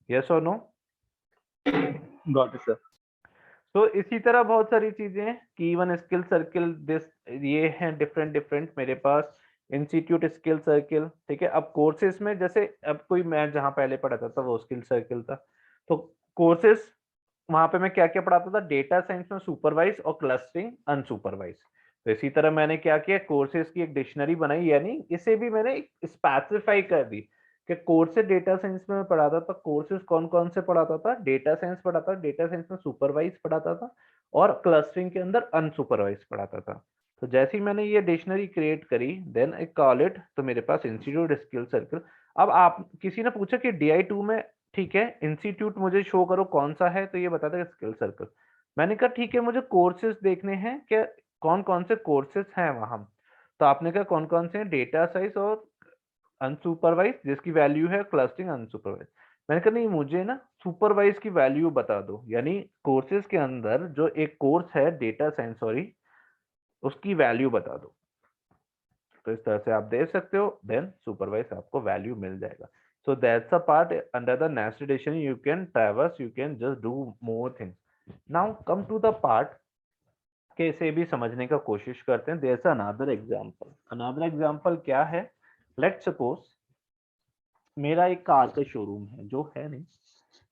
यस और नो। Got it sir. तो इसी तरह बहुत सारी चीजें हैं कि इवन स्किल सर्किल, दिस ये हैं डिफरेंट डिफरेंट मेरे पास, इंस्टीट्यूट स्किल सर्किल, ठीक है। अब कोर्सेज में जैसे अब कोई, मैं जहाँ पहले पढ़ाता था वो स्किल सर्किल था, तो कोर्सेज वहां पे मैं क्या क्या पढ़ाता था, डेटा साइंस में सुपरवाइज और क्लस्टरिंग अनसुपरवाइज। तो इसी तरह मैंने क्या किया, कोर्सेज की एक डिक्शनरी बनाई, यानी इसे भी मैंने स्पेसिफाई कर दी कि कोर्सेज डेटा साइंस में मैं पढ़ाता था, कोर्सेज कौन कौन से पढ़ाता था, डेटा साइंस पढ़ाता था, डेटा साइंस में सुपरवाइज पढ़ाता था, और क्लस्टरिंग के अंदर अनसुपरवाइज पढ़ाता था। तो जैसे ही मैंने ये डिक्शनरी क्रिएट करी, देन आई कॉल इट, तो मेरे पास इंस्टीट्यूट स्किल सर्कल। अब आप किसी ने पूछा कि DI2 में, ठीक है, इंस्टीट्यूट मुझे शो करो कौन सा है, तो ये बताता है स्किल सर्कल। मैंने कहा ठीक है, मुझे कोर्सेज देखने हैं कि कौन कौन से कोर्सेज हैं वहां। तो आपने कहा कौन कौन से हैं, डेटा साइंस और अनसुपरवाइज जिसकी वैल्यू है क्लस्टरिंग अनसुपरवाइज। मैंने कहा नहीं, मुझे ना सुपरवाइज की वैल्यू बता दो, यानी कोर्सेज के अंदर जो एक कोर्स है डेटा साइंस, सॉरी, उसकी वैल्यू बता दो। तो इस तरह से आप दे सकते हो, देन सुपरवाइज आपको वैल्यू मिल जाएगा। So that's a part under the nested addition, you can traverse, you can just do more things. Now come to the part के इसे भी समझने का कोशिश करते हैं। There is another example. Another example क्या है? लेट्स सपोज मेरा एक कार का शोरूम है, जो है नहीं,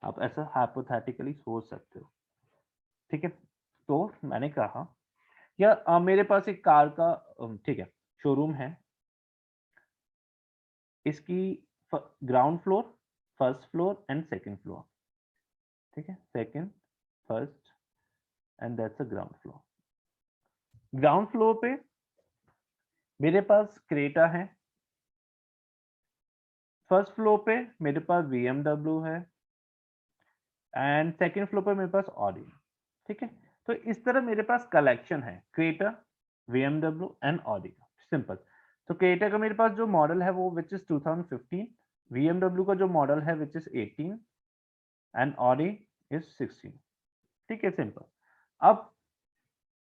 आप ऐसा हाइपोथेटिकली सोच सकते हो, ठीक है। तो मैंने कहा या मेरे पास एक कार का ठीक है शोरूम है, इसकी ground floor, first floor and second floor, ठीक है, second, first and that's a ground floor. Ground floor पे मेरे पास क्रेटा है, फर्स्ट फ्लोर पे मेरे पास BMW है एंड सेकंड फ्लोर पे मेरे पास ऑडी, ठीक है। तो इस तरह मेरे पास कलेक्शन है क्रेटा, BMW एंड ऑडी का, सिंपल। तो क्रेटा का मेरे पास जो मॉडल है वो विच इज 2015, BMW का जो मॉडल है which is 18 and Audi is 16, ठीक है, सिंपल। अब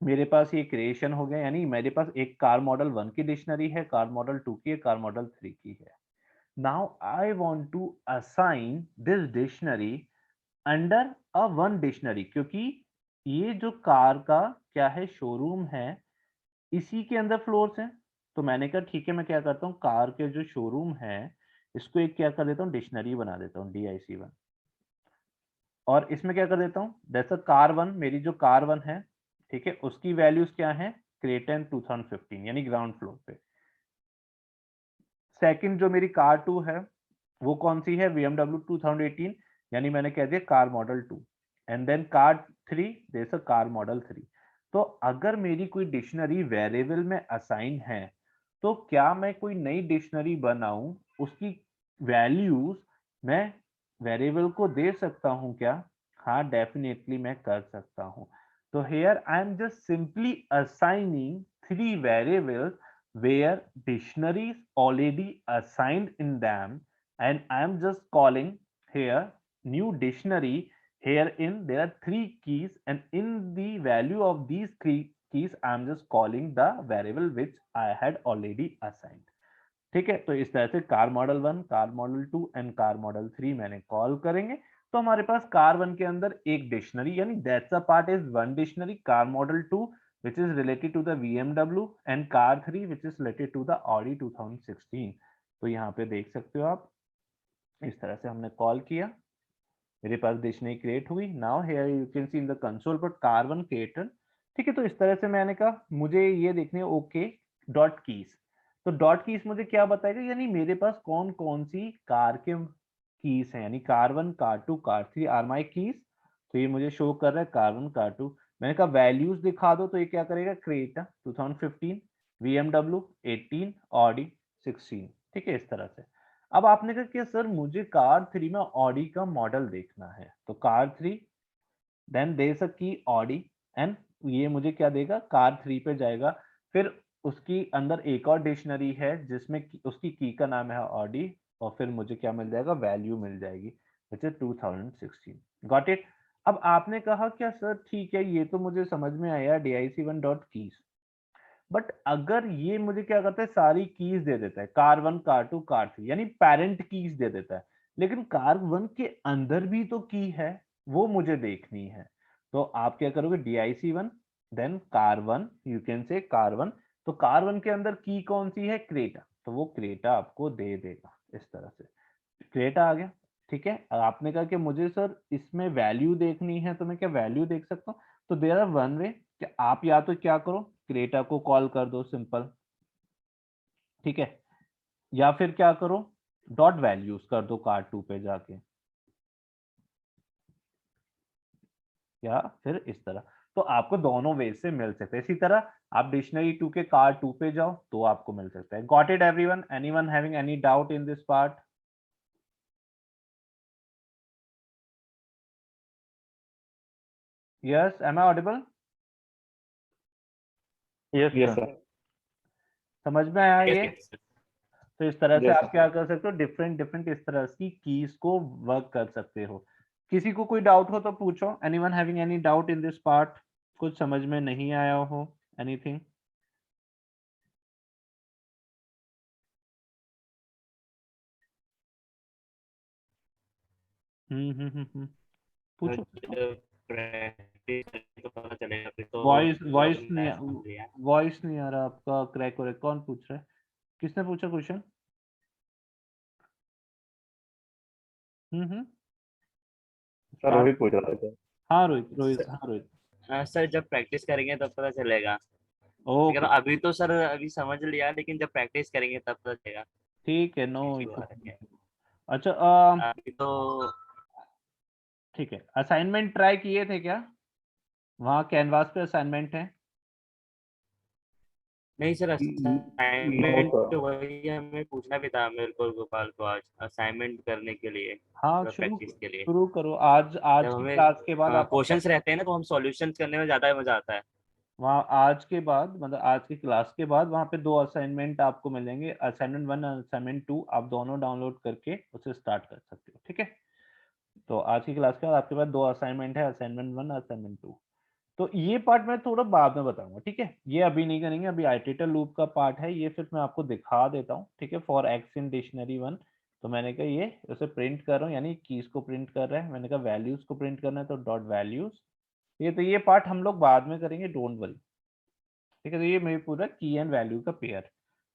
मेरे पास ये क्रिएशन हो गया, यानी मेरे पास एक कार मॉडल 1 की डिक्शनरी है, कार मॉडल 2 की है, कार मॉडल 3 की है। Now I want to assign this dictionary under a one dictionary, क्योंकि ये जो कार का क्या है शोरूम है, इसी के अंदर फ्लोर्स हैं। तो मैंने कहा ठीक है, मैं क्या करता हूँ, कार के जो शोरूम है इसको एक क्या कर देता हूँ, डिक्शनरी बना देता हूँ, DIC1। और इसमें क्या कर देता हूँ, दैट्स अ कार 1, मेरी जो कार 1 है, ठीक है, उसकी वैल्यूज क्या है, क्रेटन 2015 यानी ग्राउंड फ्लोर पे। सेकंड जो मेरी कार 2 है वो कौन सी है, BMW 2018, यानी मैंने कह दिया car model 2। And then car 3, there a car model 3। तो अगर मेरी कोई डिक्शनरी वेरिएबल में असाइन है, तो क्या मैं कोई नई डिक्शनरी बनाऊं, उसकी वैल्यूज मैं वेरिएबल को दे सकता हूं क्या? हाँ, डेफिनेटली मैं कर सकता हूं। तो here I am just simply assigning 3 variables where dictionaries already assigned in them, and I am just calling here new dictionary. Herein there are 3 keys, and in the value of these 3 keys I am just calling the variable which I had already assigned, ठीक है। तो इस तरह से car model 1, car model 2 and car model 3 मैंने call करेंगे। तो हमारे पास कार 1 के अंदर एक डिक्शनरी, यानी that's a part is one dictionary, car model 2 which is related to the BMW and car 3 which is related to the Audi 2016। तो यहाँ पे देख सकते हो आप, इस तरह से हमने कॉल किया, मेरे पास डिक्शनरी क्रिएट हुई। Now here you can see in the console पर कार 1 क्रिएटेड, ठीक है। तो इस तरह से मैंने कहा मुझे ये देखने हैं, ओके डॉट कीज। तो डॉट कीज मुझे क्या बताएगा, यानी मेरे पास कौन कौन सी कार के कीज हैं, यानी car 1, car 2, car 3 are my keys. तो ये मुझे शो कर रहा है कार 1, कार 2। मैंने कहा वैल्यूज दिखा दो, तो ये क्या करेगा, क्रेटा 2015, BMW 18, ऑडी 16, ठीक है, इस तरह से। अब आपने कहा कि सर मुझे कार 3 में ऑडी का मॉडल देखना है, तो कार 3 देन दे की ऑडी, एंड ये मुझे क्या देगा, कार 3 पे जाएगा, फिर उसकी अंदर एक और डिक्शनरी है जिसमें उसकी की का नाम है ऑडी, और फिर मुझे क्या मिल जाएगा, वैल्यू मिल जाएगी विच इज 2016। Got it. अब आपने कहा क्या सर ठीक है, ये तो मुझे समझ में आया DIC1 डॉट कीज, बट अगर ये मुझे क्या करता है, सारी कीज दे देता है, कार 1, कार 2, कार 3, यानी पेरेंट कीज दे देता है, लेकिन कार 1 के अंदर भी तो की है, वो मुझे देखनी है। तो आप क्या करोगे, DIC1 then car 1, you can say car 1। तो कार 1 के अंदर की कौन सी है, क्रेटा, तो वो क्रेटा आपको दे देगा, इस तरह से क्रेटा आ गया, ठीक है। आपने कहा कि मुझे सर इसमें वैल्यू देखनी है, तो मैं क्या वैल्यू देख सकता हूँ, तो देयर आर वन वे कि आप या तो क्या करो, क्रेटा को कॉल कर दो सिंपल, ठीक है, या फिर क्या करो, डॉट वैल्यूज कर दो कार 2 पे जाके, या फिर इस तरह। तो आपको दोनों वे से मिल सकते हैं। इसी तरह आप डिक्शनरी 2 के कार 2 पे जाओ तो आपको मिल सकता है। Got it everyone? Anyone having any doubt in this part? Yes, am I audible? Yes sir. समझ में आया ये? तो इस तरह से Yes, आप क्या कर सकते हो, डिफरेंट डिफरेंट इस तरह की कीज को वर्क कर सकते हो। किसी को कोई डाउट हो तो पूछो, anyone having any doubt in this part, कुछ समझ में नहीं आया हो, एनीथिंग? पूछो पूछो। प्रैक्टिस तो पता चलेगा फिर तो। वॉइस वॉइस मैं समझ नहीं, लिया। वॉइस नहीं आ रहा आपका, क्रैक हो रहा है। कौन पूछ रहा है? किसने पूछा क्वेश्चन? हम्म। सर रोहित पूछ रहा था। हाँ रोहित, रोहित, हाँ रोहित। सर जब प्रैक्टिस करेंगे तब पता चलेगा। लेकिन ओके, अभी तो सर अभी समझ लिया, लेकिन जब प्रैक्टिस करेंगे तब पता चलेगा ठीक है, नो इशू इशू। आ रहा है। अच्छा, अभी तो ठीक है। असाइनमेंट ट्राई किए थे क्या? वहाँ कैनवास पे असाइनमेंट है। नहीं सर, नो असाइनमेंट सर। तो वही हमें पूछना भी था मेरे को गोपाल को आज असाइनमेंट करने के लिए, हाँ, मतलब प्रैक्टिस के लिए। शुरू करो। आज आज जब की हमें क्लास के बाद आप क्वेश्चंस रहते हैं ना तो हम सॉल्यूशंस करने में ज्यादा मजा आता है। वहाँ आज के बाद, मतलब आज की क्लास के बाद वहाँ पे 2 असाइनमेंट आपको मिलेंगे, असाइनमेंट 1 और असाइनमेंट 2। आप दोनों डाउनलोड करके उसे स्टार्ट कर सकते हो, ठीक है? तो आज की क्लास के बाद आपके पास 2 असाइनमेंट है, असाइनमेंट 1 असाइनमेंट 2। तो ये पार्ट मैं थोड़ा बाद में बताऊंगा, ठीक है? ये अभी नहीं करेंगे, अभी आइटरेटर लूप का पार्ट है, ये सिर्फ मैं आपको दिखा देता हूँ, ठीक है? For x in dictionary 1। तो मैंने कहा ये उसे प्रिंट कर रहा हूँ, यानी कीज को प्रिंट कर रहा है। मैंने कहा वैल्यूज को प्रिंट करना है तो डॉट वैल्यूज। ये तो ये पार्ट हम लोग बाद में करेंगे, डोंट वरी, ठीक है? तो ये मेरे पूरा की एंड वैल्यू का पेयर।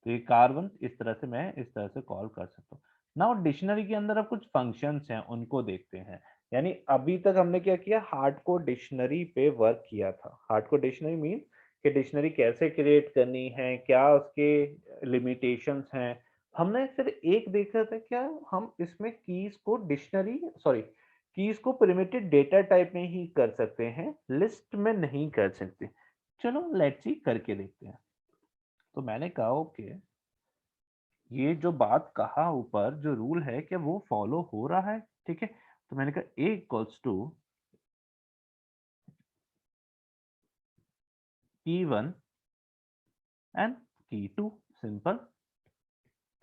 तो ये कार1 इस तरह से मैं इस तरह से कॉल कर सकता हूँ। नाउ डिक्शनरी के अंदर अब कुछ फंक्शंस हैं, उनको देखते हैं। यानी अभी तक हमने क्या किया, हार्डकोर डिक्शनरी पे वर्क किया था। हार्डकोर डिक्शनरी मीन कि डिक्शनरी कैसे क्रिएट करनी है, क्या उसके लिमिटेशंस हैं। हमने सिर्फ एक देखा था, क्या हम इसमें कीज को डिक्शनरी, सॉरी, कीज को प्रिमिटिव डेटा टाइप में ही कर सकते हैं, लिस्ट में नहीं कर सकते। चलो लेट्स सी करके देखते हैं। तो मैंने कहा ओके, ये जो बात कहा ऊपर, जो रूल है क्या वो फॉलो हो रहा है, ठीक है? तो मैंने कहा a equals to key1 and key2, simple.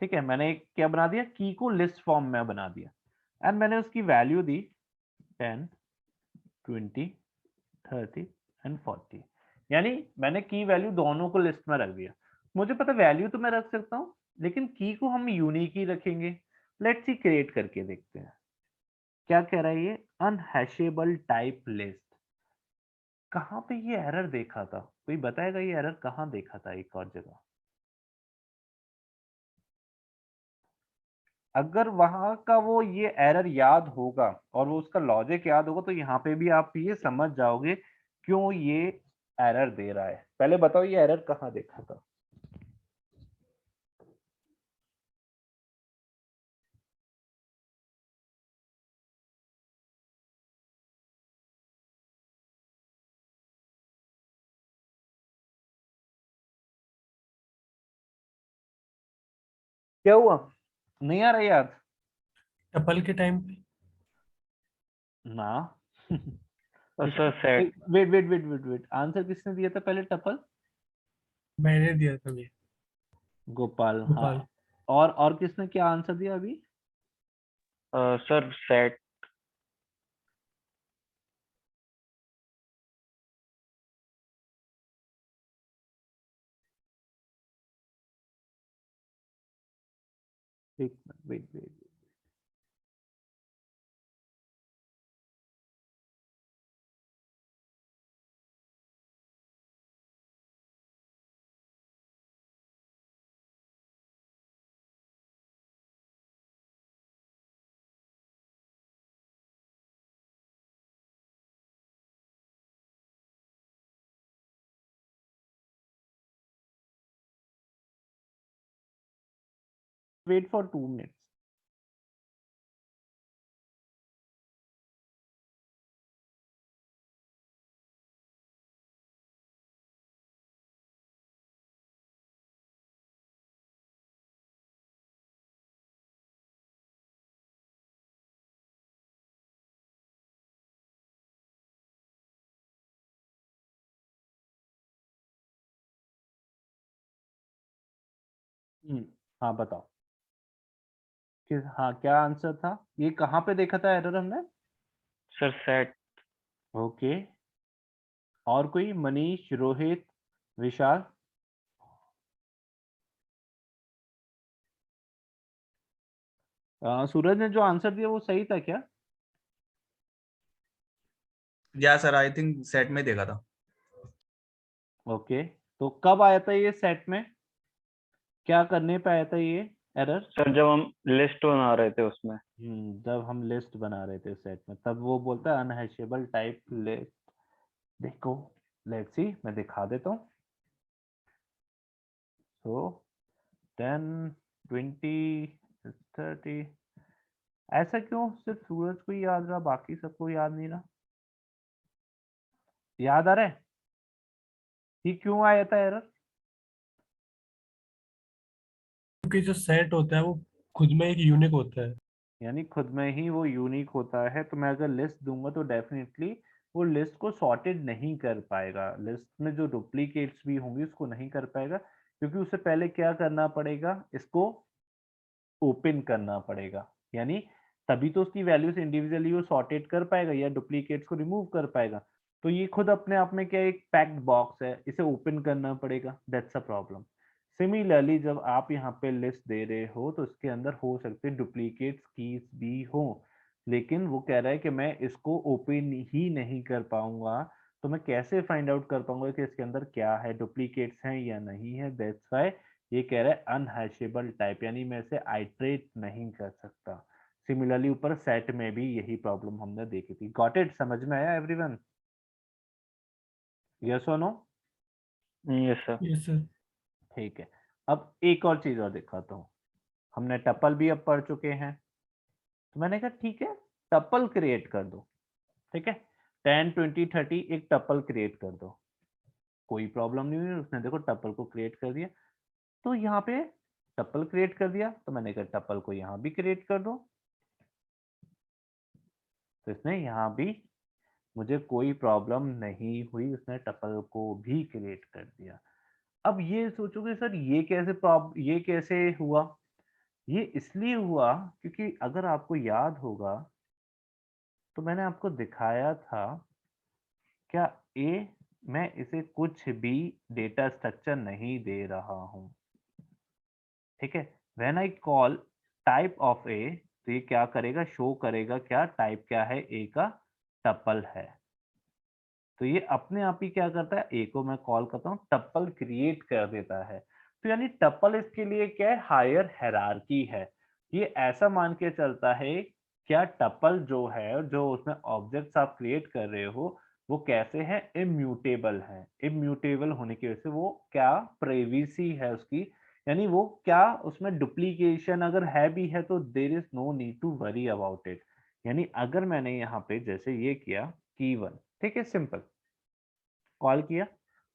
ठीक है, मैंने क्या बना दिया, की को लिस्ट फॉर्म में बना दिया, एंड मैंने उसकी वैल्यू दी 10, 20, 30 एंड 40। यानी मैंने की वैल्यू दोनों को लिस्ट में रख दिया। मुझे पता वैल्यू तो मैं रख सकता हूँ, लेकिन की को हम यूनिक ही रखेंगे। लेट्स सी क्रिएट करके देखते हैं क्या कह रहा है ये, अनहैशेबल टाइप लिस्ट। कहाँ पे ये एरर देखा था? कोई बताएगा ये एरर कहाँ देखा था एक और जगह? अगर वहां का वो ये एरर याद होगा और वो उसका लॉजिक याद होगा, तो यहाँ पे भी आप ये समझ जाओगे क्यों ये एरर दे रहा है। पहले बताओ ये एरर कहाँ देखा था? क्या हुआ, नहीं आ रहा याद? टपल के टाइम पे। ना। Sir set. Wait wait wait wait wait, answer किसने दिया था पहले, टपल? मैंने दिया था ये। गोपाल, हाँ। गोपाल। और किसने क्या आंसर दिया अभी? Sir set. एक minute, wait wait. Wait for 2 minutes. हाँ बताओ। कि हाँ क्या आंसर था, ये कहाँ पे देखा था एरर हमने? Sir set. ओके, और कोई? मनीष, रोहित, विशाल? सूरज ने जो आंसर दिया वो सही था क्या? या सर आई थिंक सेट में देखा था। ओके, तो कब आया था ये सेट में, क्या करने पे आया था ये एरर? सर जब हम लिस्ट बना रहे थे उसमें। जब हम लिस्ट बना रहे थे सेट में, तब वो बोलता है अनहैशेबल टाइप लिस्ट। देखो, लेट्स सी, मैं दिखा देता हूँ। सो 10, 20, 30, ऐसा क्यों सिर्फ सूरज को ही याद रहा, बाकी सबको याद नहीं रहा? याद आ रहा है ये क्यों आया था एरर? क्योंकि जो सेट होता है वो खुद में एक यूनिक होता है। यानी खुद में ही वो यूनिक होता है, तो मैं अगर लिस्ट दूंगा तो डेफिनेटली वो लिस्ट को सॉर्टेड नहीं कर पाएगा, लिस्ट में जो डुप्लीकेट्स भी होंगे उसको नहीं कर पाएगा, क्योंकि उससे पहले क्या करना पड़ेगा, इसको ओपन करना पड़ेगा। यानी तभी तो उसकी वैल्यूज इंडिविजुअली वो सॉर्टेड कर पाएगा या डुप्लीकेट्स को रिमूव कर पाएगा। तो ये खुद अपने आप में क्या एक पैक्ड बॉक्स है, इसे ओपन करना पड़ेगा, दैट्स अ प्रॉब्लम। सिमिलरली जब आप यहाँ पे लिस्ट दे रहे हो तो इसके अंदर हो सकते डुप्लीकेट्स कीज भी हो, लेकिन वो कह रहा है कि मैं इसको ओपन ही नहीं कर पाऊंगा, तो मैं कैसे फाइंड आउट कर पाऊंगा कि इसके अंदर क्या है, डुप्लीकेट्स हैं या नहीं है। दैट्स व्हाई ये कह रहा है अनहैशेबल टाइप, यानी मैं इसे आइट्रेट नहीं कर सकता। सिमिलरली ऊपर सेट में भी यही प्रॉब्लम हमने देखी थी। Got it? समझ में आया एवरीवन? यस और no? Yes sir. Yes sir. ठीक है, अब एक और चीज और दिखाता हूँ। हमने टपल भी अब पढ़ चुके हैं, तो मैंने कहा ठीक है टपल क्रिएट कर दो। ठीक है, 10, 20, 30 एक टपल क्रिएट कर दो, कोई प्रॉब्लम नहीं हुई। उसने देखो टपल को क्रिएट कर दिया, तो यहाँ पे टपल क्रिएट कर दिया, तो मैंने कहा टपल को यहाँ भी क्रिएट कर दो, तो इसने यहाँ भी, मुझे कोई प्रॉब्लम नहीं हुई, उसने टपल को भी क्रिएट कर दिया। अब ये सोचोगे सर ये कैसे हुआ? ये इसलिए हुआ क्योंकि अगर आपको याद होगा तो मैंने आपको दिखाया था, क्या ए, मैं इसे कुछ भी डेटा स्ट्रक्चर नहीं दे रहा हूं। ठीक है, when I call type of a, तो ये क्या करेगा, शो करेगा क्या टाइप क्या है, ए का टपल है। तो ये अपने आप ही क्या करता है, ए को मैं कॉल करता हूँ टपल क्रिएट कर देता है। तो यानी टपल इसके लिए क्या है, हायर हायरार्की है। ये ऐसा मान के चलता है, क्या टपल जो है, जो उसमें ऑब्जेक्ट्स आप क्रिएट कर रहे हो वो कैसे है, इम्यूटेबल है। इम्यूटेबल होने की वजह से वो क्या, प्राइवेसी है उसकी, यानी वो क्या, उसमें डुप्लीकेशन अगर है भी है तो there is no need to worry about it. यानी अगर मैंने यहाँ पे जैसे ये किया की1, ठीक है, सिंपल कॉल किया,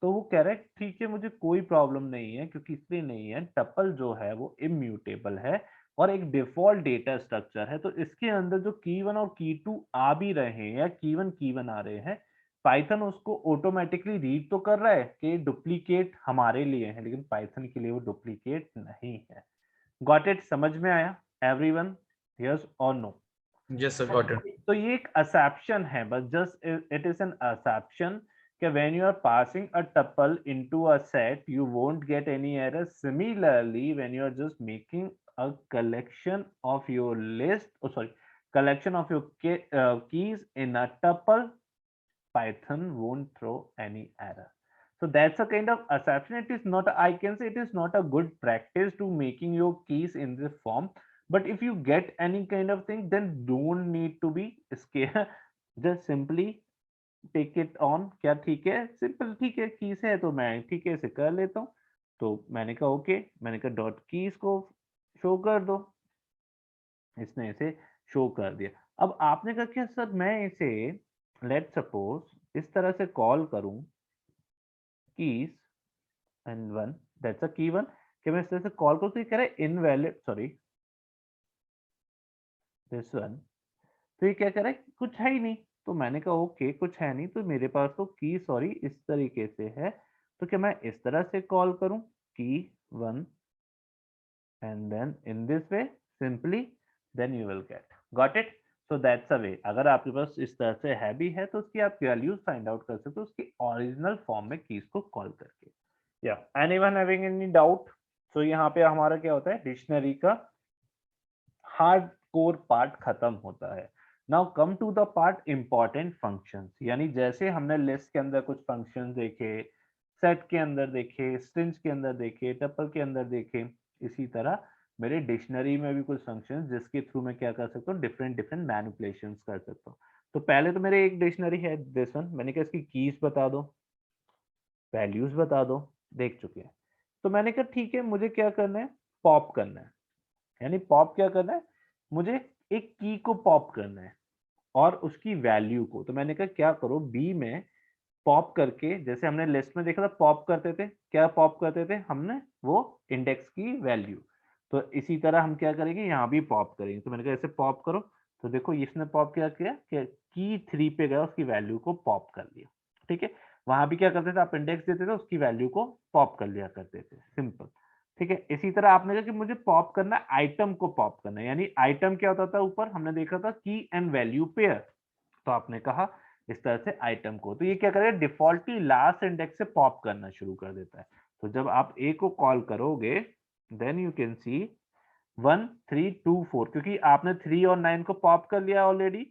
तो वो कह रहा है ठीक है मुझे कोई प्रॉब्लम नहीं है, क्योंकि इसलिए नहीं है, टपल जो है वो इम्यूटेबल है और एक डिफॉल्ट डेटा स्ट्रक्चर है। तो इसके अंदर जो की1 और की2 आ भी रहे हैं या की1 की1 आ रहे हैं, पाइथन उसको ऑटोमेटिकली रीड तो कर रहा है कि डुप्लीकेट हमारे लिए है, लेकिन पाइथन के लिए वो डुप्लीकेट नहीं है। Got it? समझ में आया एवरीवन? यस और no? Yes sir, got it. तो ये एक assumption है, बस just it is an assumption कि when you are passing a tuple into a set you won't get any error. Similarly when you are just making a collection of your list, oh sorry, collection of your keys in a tuple, Python won't throw any error. So that's a kind of assumption. It is not, I can say it is not a good practice to making your keys in this form. But if you get any kind of thing, then don't need to be scared. Just simply take it on, क्या ठीक है, simple, ठीक है keys है तो मैं ठीक है इसे कर लेता हूँ। तो मैंने कहा ओके, मैंने कहा डॉट कीज को शो कर दो, इसने इसे शो कर दिया। अब आपने कहा कि सर मैं इसे लेट सपोज इस तरह से कॉल करूं, keys and one, that's a की वन, कि मैं इस तरह से कॉल करूं तो ये कह रहा है इनवैलिड, सॉरी दिस वन, तो ये क्या कह रहा है, कुछ है ही नहीं। तो मैंने कहा ओके कुछ है नहीं, तो मेरे पास तो की सॉरी इस तरीके से है, तो क्या मैं इस तरह से कॉल करूं key one and then in this way simply, then you will get. Got it? So that's a way. अगर आपके पास इस तरह से है भी है तो उसकी आप वैल्यूज फाइंड आउट कर सकते हो उसकी ओरिजिनल फॉर्म में कीज को कॉल करके. या एनीवन हैविंग एनी डाउट? सो यहाँ पे हमारा क्या होता है, डिक्शनरी का हार्ड कोर पार्ट खत्म होता है. Now come to the part important functions. यानी जैसे हमने लिस्ट के अंदर कुछ फंक्शंस देखे, सेट के अंदर देखे, स्ट्रिंग्स के अंदर देखे, टपल के अंदर देखे, इसी तरह मेरे डिक्शनरी में भी कुछ फंक्शंस जिसके थ्रू मैं क्या कर सकता हूँ, डिफरेंट डिफरेंट मैनिपुलेशंस कर सकता हूँ. तो पहले तो मेरे एक डिक्शनरी है दिस वन, मैंने कहा इसकी कीज बता दो, वैल्यूज बता दो, देख चुके हैं. तो मैंने कहा ठीक है, मुझे क्या करना है, पॉप करना है. यानी पॉप क्या करना है, मुझे एक की को पॉप करना है और उसकी वैल्यू को. तो मैंने कहा क्या करो, बी में पॉप करके, जैसे हमने लिस्ट में देखा था पॉप करते थे, क्या पॉप करते थे हमने, वो इंडेक्स की वैल्यू. तो इसी तरह हम क्या करेंगे, यहाँ भी पॉप करेंगे. तो मैंने कहा ऐसे पॉप करो. तो देखो इसने पॉप क्या किया कि की 3 पे गया, उसकी वैल्यू को पॉप कर लिया. ठीक है, वहां भी क्या करते थे, आप इंडेक्स देते थे, उसकी वैल्यू को पॉप कर लिया करते थे. सिंपल. ठीक है, इसी तरह आपने कहा कि मुझे पॉप करना है, आइटम को पॉप करना है. यानी आइटम क्या होता था, ऊपर हमने देखा था की एंड वैल्यू पेयर. तो आपने कहा इस तरह से आइटम को, तो ये क्या करेगा, डिफॉल्टली लास्ट इंडेक्स से पॉप करना शुरू कर देता है. तो जब आप ए को कॉल करोगे देन यू कैन सी 1 3 2 4, क्योंकि आपने 3 और 9 को पॉप कर लिया ऑलरेडी.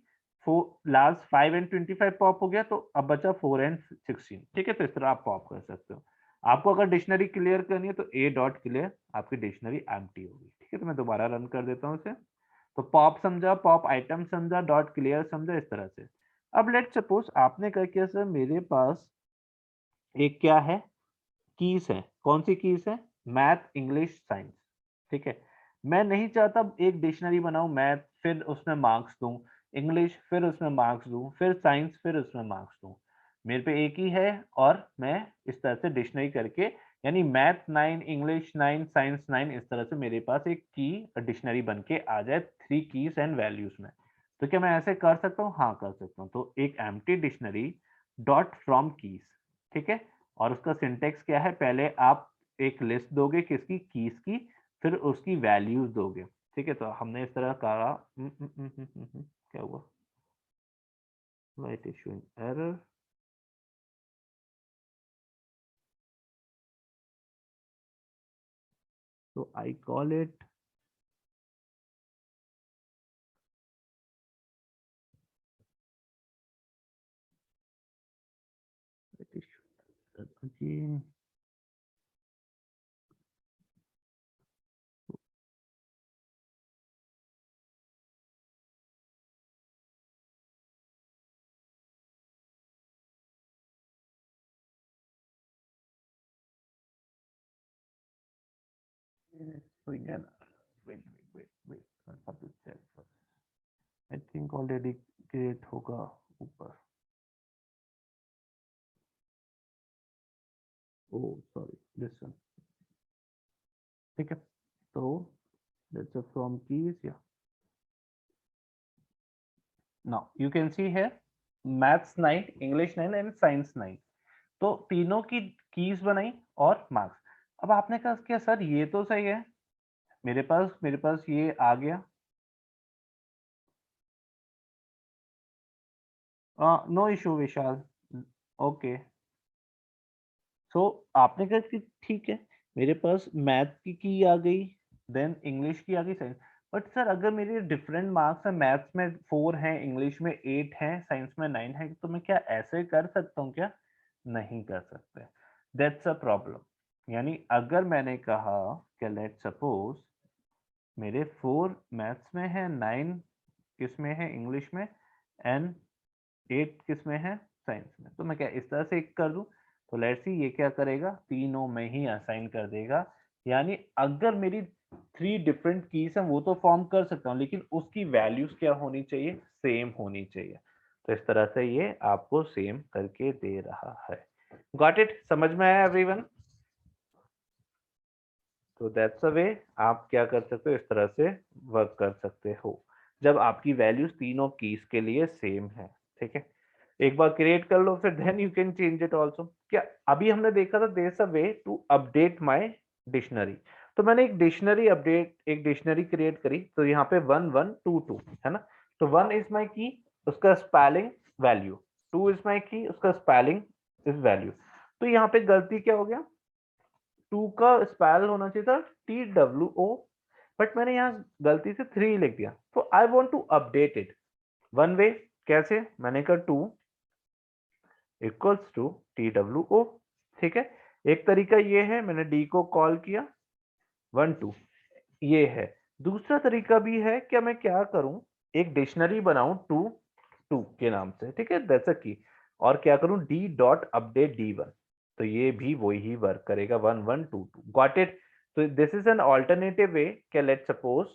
लास्ट 5 एंड 25 पॉप हो गया, तो अब बचा 4 एंड 16. ठीक है, तो इस तरह आप पॉप कर सकते हो. आपको अगर डिक्शनरी क्लियर करनी है तो ए डॉट क्लियर, आपकी डिक्शनरी एम्प्टी होगी. ठीक है, तो मैं दोबारा रन कर देता हूँ इसे. तो पॉप समझा, पॉप आइटम समझा, डॉट क्लियर समझा, इस तरह से. अब लेट सपोज आपने कहा कि सर मेरे पास एक क्या है, कीज है. कौन सी कीज है, मैथ, इंग्लिश, साइंस. ठीक है, मैं नहीं चाहता एक डिक्शनरी बनाऊं, मैथ फिर उसमें मार्क्स दूं, इंग्लिश फिर उसमें मार्क्स दूं, फिर साइंस फिर उसमें मार्क्स दूं. मेरे पे एक ही है और मैं इस तरह से डिक्शनरी करके, यानी मैथ 9, इंग्लिश 9, साइंस 9, इस तरह से मेरे पास एक की डिक्शनरी बन के आ जाए 3 कीज एंड वैल्यूज में. तो क्या मैं ऐसे कर सकता हूँ, हाँ कर सकता हूँ. तो एक empty dictionary dot from keys. ठीक है, और उसका सिंटेक्स क्या है, पहले आप एक लिस्ट दोगे किसकी, कीज की, फिर उसकी वैल्यूज दोगे. ठीक है, तो हमने इस तरह कहा. क्या हुआ, it is showing error. so I call it it is again. So again, wait. I have to check first. I think already create होगा ऊपर. Oh sorry, this one. ठीक है, तो let's say from keys. Yeah, now you can see here maths 9, English 9 and science 9. तो तीनों की keys बनाई और मार्क्स. अब आपने कहा क्या सर ये तो सही है, मेरे पास ये आ गया. नो इशू विशाल. ओके, सो आपने कहा कि ठीक है, मेरे पास मैथ की आ गई, देन इंग्लिश की आ गई, साइंस. बट सर अगर मेरे डिफरेंट मार्क्स है, मैथ्स में 4 हैं, इंग्लिश में 8 हैं, साइंस में 9 है, तो मैं क्या ऐसे कर सकता हूँ क्या, नहीं कर सकते. That's a problem. यानी अगर मैंने कहा कि लेट सपोज मेरे 4 मैथ्स में है, 9 किस में है, इंग्लिश में, एंड 8 किस में है, साइंस में, तो मैं क्या इस तरह से एक कर दूं. तो लेट्स सी ये क्या करेगा, तीनों में ही असाइन कर देगा. यानी अगर मेरी 3 डिफरेंट कीज हैं वो तो फॉर्म कर सकता हूँ, लेकिन उसकी वैल्यूज क्या होनी चाहिए, सेम होनी चाहिए. तो इस तरह से ये आपको सेम करके दे रहा है. गॉट इट, समझ में आया एवरीवन? तो दैट्स अ वे आप क्या कर सकते हो, इस तरह से वर्क कर सकते हो जब आपकी वैल्यूज तीनों कीज के लिए सेम है. ठीक है, एक बार क्रिएट कर लो, फिर then you can change it also. क्या अभी हमने देखा था there is a way to update my dictionary. तो मैंने एक डिक्शनरी क्रिएट करी, तो यहाँ पे 1122 है ना, तो 1 इज माई की, उसका स्पेलिंग वैल्यू, 2 इज माई की, उसका स्पेलिंग इज वैल्यू। तो यहाँ पे गलती क्या हो गया, 2 का स्पेल होना चाहिए था TWO, बट मैंने यहाँ गलती से 3 लिख दिया। तो I want to update it one way, कैसे, मैंने कहा 2 इक्वल्स टू TWO, ठीक है। एक तरीका ये है, मैंने D को कॉल किया 1 2, ये है। दूसरा तरीका भी है, क्या मैं क्या करूं, एक डिक्शनरी बनाऊं 2 2 के नाम से, ठीक है, दैट्स अ की, और क्या करूं D डॉट अपडेट D1, तो ये भी वही वर्क करेगा 1122, गॉट इट। तो this is an alternative way, क्या लेट सपोज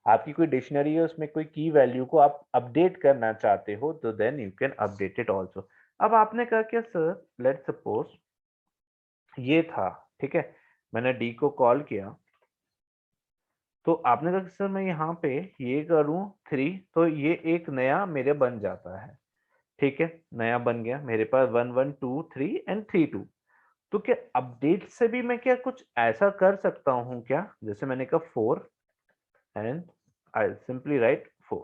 आपकी कोई डिक्शनरी है, उसमें कोई की वैल्यू को आप अपडेट करना चाहते हो, तो then you can update it also. अब आपने कहा क्या सर, लेट सपोज ये था, ठीक है, मैंने D को कॉल किया, तो आपने कहा कि सर मैं यहाँ पे ये करूँ 3, तो ये एक नया मेरे बन जाता है, ठीक है, नया बन गया मेरे पास 1 1 2 3 एंड 3 2। तो क्या अपडेट से भी मैं क्या कुछ ऐसा कर सकता हूँ क्या, जैसे मैंने कहा 4 एंड आई सिंपली राइट 4,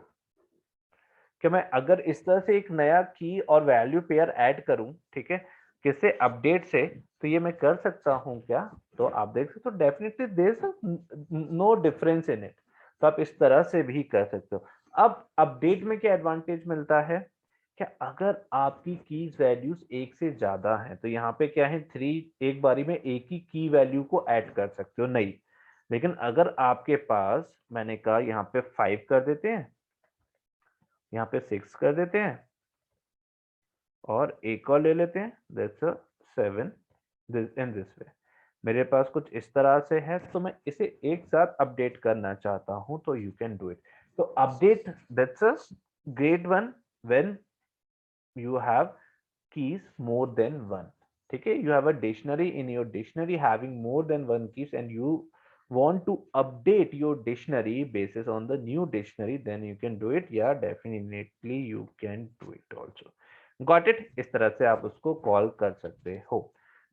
क्या मैं अगर इस तरह से एक नया की और वैल्यू पेयर ऐड करूं, ठीक है, किससे, अपडेट से, तो ये मैं कर सकता हूं क्या, तो आप देख सकते हो definitely there is no difference in it, तो आप इस तरह से भी कर सकते हो। अब अपडेट में क्या एडवांटेज मिलता है, क्या अगर आपकी कीज वैल्यूज एक से ज्यादा हैं, तो यहाँ पे क्या है 3 एक बारी में एक ही की वैल्यू को ऐड कर सकते हो, नहीं, लेकिन अगर आपके पास, मैंने कहा यहाँ पे 5 कर देते हैं, यहाँ पे 6 कर देते हैं, और एक और ले लेते हैं, दैट्स अ 7, इन दिस वे मेरे पास कुछ इस तरह से है, तो मैं इसे एक साथ अपडेट करना चाहता हूं, तो यू कैन डू इट। तो update, that's a great one when you have keys more than one, ठीक है, you have a dictionary, in your dictionary having more than one keys, and you want to update your dictionary basis on the new dictionary, then you can do it, yeah definitely you can do it also, got it। इस तरह से आप उसको call कर सकते हो।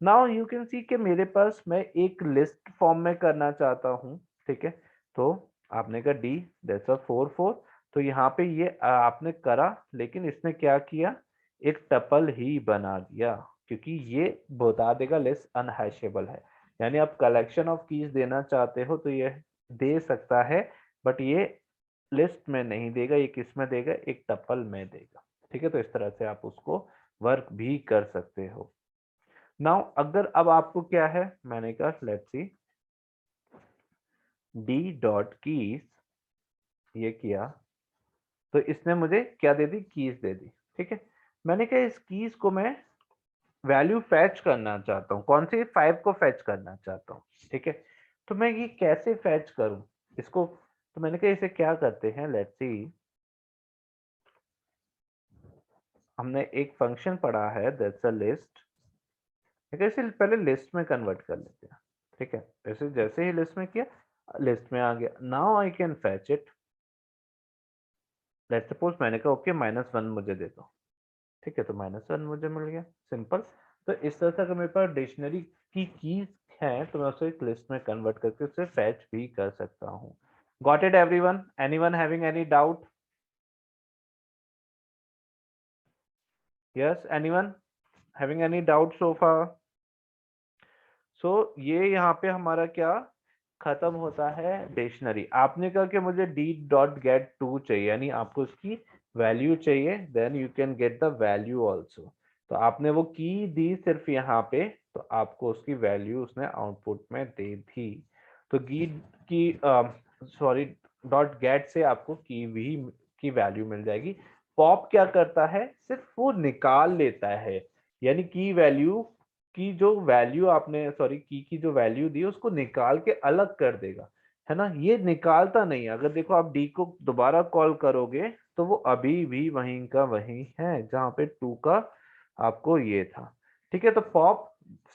Now you can see कि मेरे पास मैं एक लिस्ट फॉर्म में करना चाहता हूँ, ठीक है, तो आपने कहा D दैट्स अ 4 4, तो यहाँ पे ये आपने करा, लेकिन इसने क्या किया, एक टपल ही बना दिया, क्योंकि ये बता देगा लिस्ट अनहैशेबल है, यानी आप कलेक्शन ऑफ कीज देना चाहते हो तो ये दे सकता है, बट ये लिस्ट में नहीं देगा, ये किस में देगा, एक टपल में देगा, ठीक है। तो इस तरह से आप उसको वर्क भी कर सकते हो। नाउ अगर अब आपको क्या है, मैंने कहा let's see D dot keys, ये किया, तो इसने मुझे क्या दे दी, कीज दे दी, ठीक है। मैंने कहा इस कीज को मैं वैल्यू फैच करना चाहता हूँ, कौन सी, 5 को फैच करना चाहता हूँ, ठीक है। तो मैं ये कैसे फैच करूं इसको, तो मैंने कहा इसे क्या करते हैं, लेट्स सी, हमने एक फंक्शन पढ़ा है दैट्स अ लिस्ट, ठीक है, इसे पहले लिस्ट में कन्वर्ट कर लेते हैं, ठीक है, ऐसे जैसे ही लिस्ट में किया, लिस्ट में आ गया, now I can fetch it, let's suppose मैंने कहा ओके -1 मुझे दे दो, ठीक है, तो -1 मुझे मिल गया, सिंपल। तो इस तरह से अगर मेरे पास डिक्शनरी की कीज है, तो मैं उसे एक लिस्ट में कन्वर्ट करके उसे फैच भी कर सकता हूँ। Got it everyone, anyone having any doubt, yes anyone having any doubt so far. So ये यहाँ पे हमारा क्या खत्म होता है, डिक्शनरी। आपने कहा कि मुझे D डॉट गेट 2 चाहिए, यानी आपको उसकी वैल्यू चाहिए, then you can get the value also. तो आपने वो की दी सिर्फ यहाँ पे, तो आपको उसकी वैल्यू उसने आउटपुट में दे दी। तो की सॉरी डॉट गेट से आपको की भी की वैल्यू मिल जाएगी। पॉप क्या करता है, सिर्फ वो निकाल लेता है, यानी की वैल्यू की जो वैल्यू आपने सॉरी की जो वैल्यू दी उसको निकाल के अलग कर देगा, है ना, ये निकालता नहीं है। अगर देखो आप D को दोबारा कॉल करोगे तो वो अभी भी वहीं का वहीं है जहां पे 2 का आपको ये था, ठीक है। तो पॉप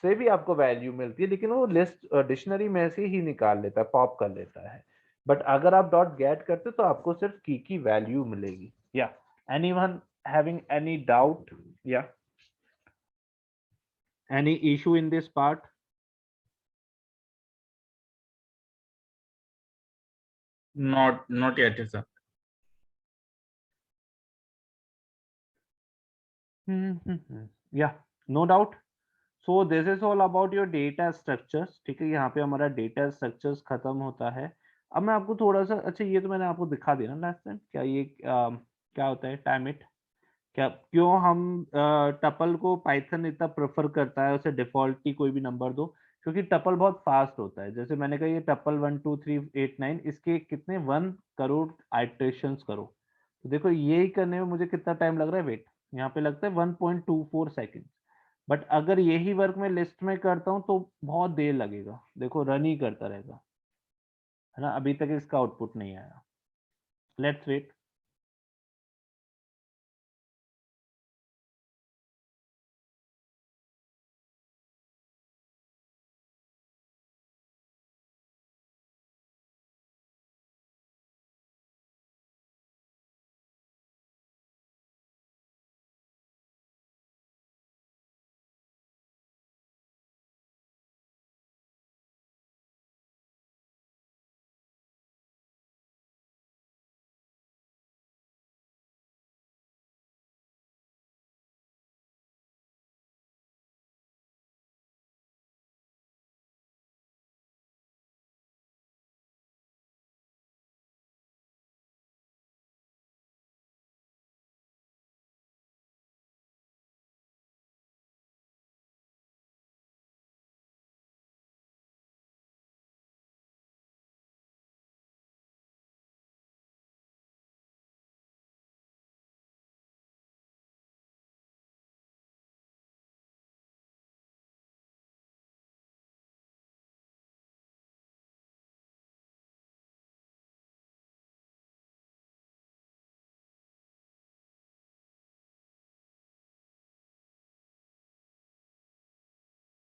से भी आपको वैल्यू मिलती है, लेकिन वो लिस्ट डिक्शनरी में से ही निकाल लेता है, पॉप कर लेता है। बट अगर आप डॉट गेट करते तो आपको सिर्फ की वैल्यू मिलेगी। या एनीवन हैविंग एनी डाउट, या any issue in this part? Not yet, sir. Yeah, no doubt. So this is all about your data structures. ठीक है, यहाँ पे हमारा data structures खत्म होता है. अब मैं आपको थोड़ा सा, अच्छा ये तो मैंने आपको दिखा दिया ना लास्ट टाइम. क्या ये क्या होता है टाइम इट? क्या क्यों हम टपल को पाइथन इतना प्रेफर करता है, उसे डिफॉल्ट की कोई भी नंबर दो, क्योंकि टपल बहुत फास्ट होता है. जैसे मैंने कहा ये टपल 1 2 3 8 9, इसके कितने 1 करोड़ आइटरेशंस करो, तो देखो यही करने में मुझे कितना टाइम लग रहा है. वेट, यहाँ पे लगता है 1.24 सेकेंड. बट अगर यही वर्क मैं लिस्ट में करता हूँ तो बहुत देर लगेगा. देखो रन ही करता रहेगा, है ना. अभी तक इसका आउटपुट नहीं आया. Let's wait.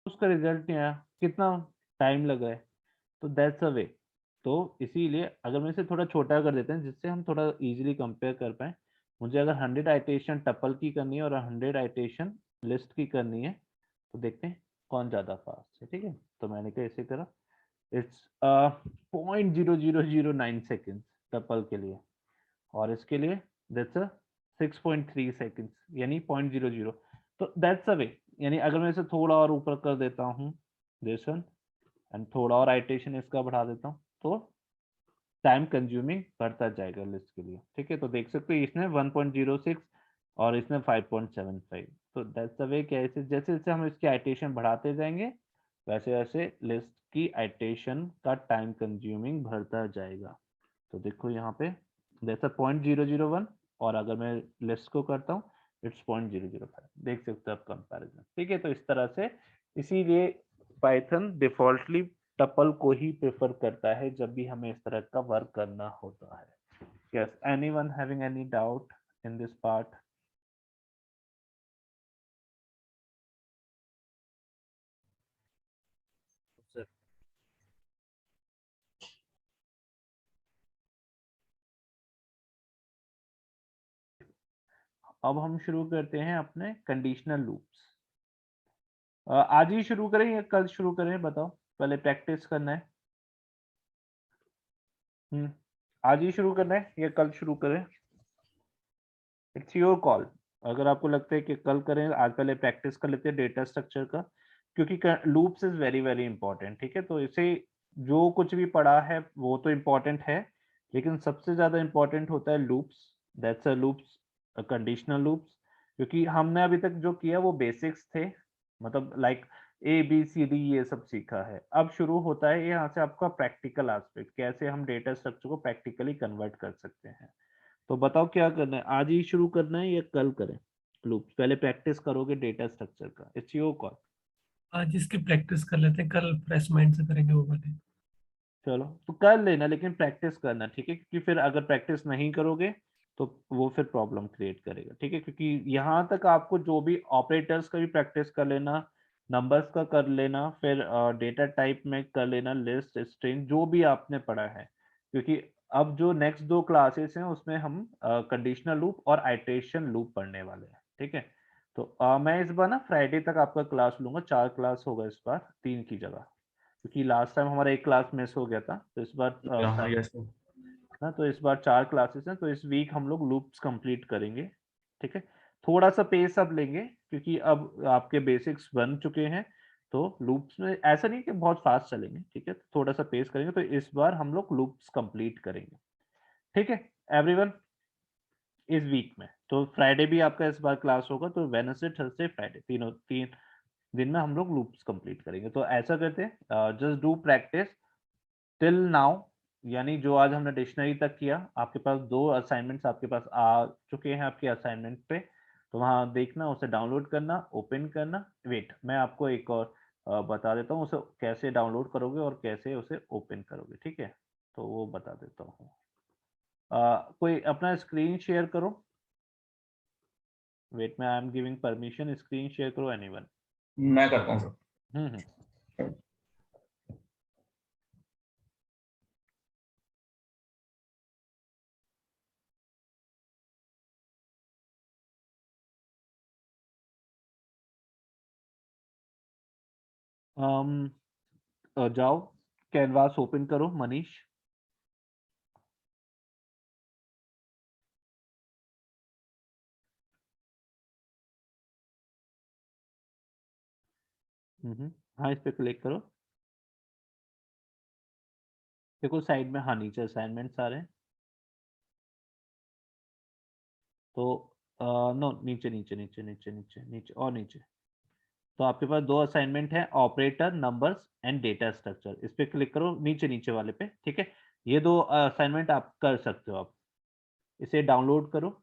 उसका रिजल्ट नहीं आया, कितना टाइम लगा है, तो दैट्स अ वे. तो इसीलिए अगर मैं इसे थोड़ा छोटा कर देते हैं जिससे हम थोड़ा इजीली कंपेयर कर पाए. मुझे अगर 100 आइटेशन टपल की करनी है और 100 आइटेशन लिस्ट की करनी है, तो देखते हैं कौन ज्यादा फास्ट है. ठीक है, तो मैंने क्या इसे करा, इट्स 0.0009 सेकेंड टपल के लिए, और इसके लिए दैट्स अ 6.3 सेकेंड्स, यानी 0.00. तो दैट्स अ वे. यानी अगर मैं इसे थोड़ा और ऊपर कर देता हूँ दिस वन, एंड थोड़ा और आइटेशन इसका बढ़ा देता हूँ, तो टाइम कंज्यूमिंग बढ़ता जाएगा लिस्ट के लिए. ठीक है, तो देख सकते हो इसने 1.06 और इसने 5.75. तो दैट्स द वे. क्या जैसे जैसे हम इसकी आइटेशन बढ़ाते जाएंगे वैसे वैसे लिस्ट की आइटेशन का टाइम कंज्यूमिंग बढ़ता जाएगा. तो देखो यहाँ पे जैसा 0.001, और अगर मैं लिस्ट को करता हूँ इट्स 0.005. देख सकते हो आप कंपैरिजन. ठीक है, तो इस तरह से, इसीलिए पाइथन डिफॉल्टली टपल को ही प्रेफर करता है जब भी हमें इस तरह का वर्क करना होता है. Yes, anyone having any doubt in this part? Sir अब हम शुरू करते हैं अपने कंडीशनल लूप्स. आज ही शुरू करें या कल शुरू करें, बताओ. पहले प्रैक्टिस करना है. आज ही शुरू करना है या कल शुरू करें? It's your call. अगर आपको लगता है कि कल करें, आज पहले प्रैक्टिस कर लेते हैं डेटा स्ट्रक्चर का, क्योंकि loops is very very important. ठीक है, तो इसे जो कुछ भी पढ़ा है वो तो इम्पोर्टेंट है, लेकिन सबसे ज्यादा इम्पोर्टेंट होता है loops. That's a loops, conditional loops. क्योंकि हमने अभी तक जो किया वो बेसिक्स थे, मतलब like A B C D ये सब सीखा है. अब शुरू होता है यहाँ से आपका प्रैक्टिकल एस्पेक्ट, कैसे हम डेटा स्ट्रक्चर को प्रैक्टिकली कन्वर्ट कर सकते हैं. तो बताओ क्या करना है, आज ही शुरू करना है या कल करें लूप्स? पहले प्रैक्टिस करोगे डेटा स्ट्रक्चर का, इट्स योर कॉल. आज इसकी प्रैक्टिस कर लेते हैं, कल फ्रेश माइंड से करेंगे वो वाले. चलो तो कर लेना, लेकिन प्रैक्टिस करना. ठीक है, क्योंकि फिर अगर प्रैक्टिस नहीं करोगे तो वो फिर प्रॉब्लम क्रिएट करेगा. ठीक है, क्योंकि यहाँ तक आपको जो भी ऑपरेटर्स का भी प्रैक्टिस कर लेना, नंबर्स का कर लेना, फिर डेटा टाइप में कर लेना, लिस्ट स्ट्रिंग जो भी आपने पढ़ा है. क्योंकि अब जो नेक्स्ट 2 क्लासेस हैं उसमें हम कंडीशनल लूप और आइटरेशन लूप पढ़ने वाले हैं. ठीक है, तो मैं इस बार ना फ्राइडे तक आपका क्लास लूंगा. 4 क्लास होगा इस बार, 3 की जगह, क्योंकि लास्ट टाइम हमारा एक क्लास मिस हो गया था. तो इस बार हाँ, yes, sir. ना, तो इस बार 4 क्लासेस हैं, तो इस वीक हम लोग लूप्स कंप्लीट करेंगे, ठीक है। थोड़ा सा पेस अब लेंगे क्योंकि अब आपके बेसिक्स बन चुके हैं, तो लूप्स में ऐसा नहीं कि बहुत फास्ट चलेंगे, ठीक है, थोड़ा सा पेस करेंगे। तो इस बार हम लोग लूप्स कंप्लीट करेंगे, ठीक है एवरीवन, इस वीक में। तो फ्राइडे भी आपका इस बार क्लास होगा, तो वेडनेसडे थर्सडे फ्राइडे तीन दिन में हम लोग लूप्स कंप्लीट करेंगे। तो ऐसा करते हैं, just do practice till now, यानी जो आज हमने डिक्शनरी तक किया, आपके पास 2 असाइनमेंट्स आपके पास आ चुके हैं आपके असाइनमेंट पे, तो वहां देखना, उसे डाउनलोड करना, ओपन करना। वेट, मैं आपको एक और बता देता हूँ उसे कैसे डाउनलोड करोगे और कैसे उसे ओपन करोगे, ठीक है, तो वो बता देता हूँ। कोई अपना स्क्रीन शेयर करो। वेट, मैं I am giving permission, screen share करो एनीवन। मैं करता हूँ सर। हम्म। जाओ कैनवास ओपन करो मनीष। हाँ, इस पे क्लिक करो। देखो साइड में, हाँ नीचे असाइनमेंट्स आ रहे हैं, तो नो, नीचे नीचे नीचे नीचे नीचे नीचे और नीचे। तो आपके पास 2 असाइनमेंट है, operator, numbers and data structure. इस पे क्लिक करो नीचे नीचे वाले पे, ठीक है। ये 2 असाइनमेंट आप कर सकते हो। आप इसे डाउनलोड करो।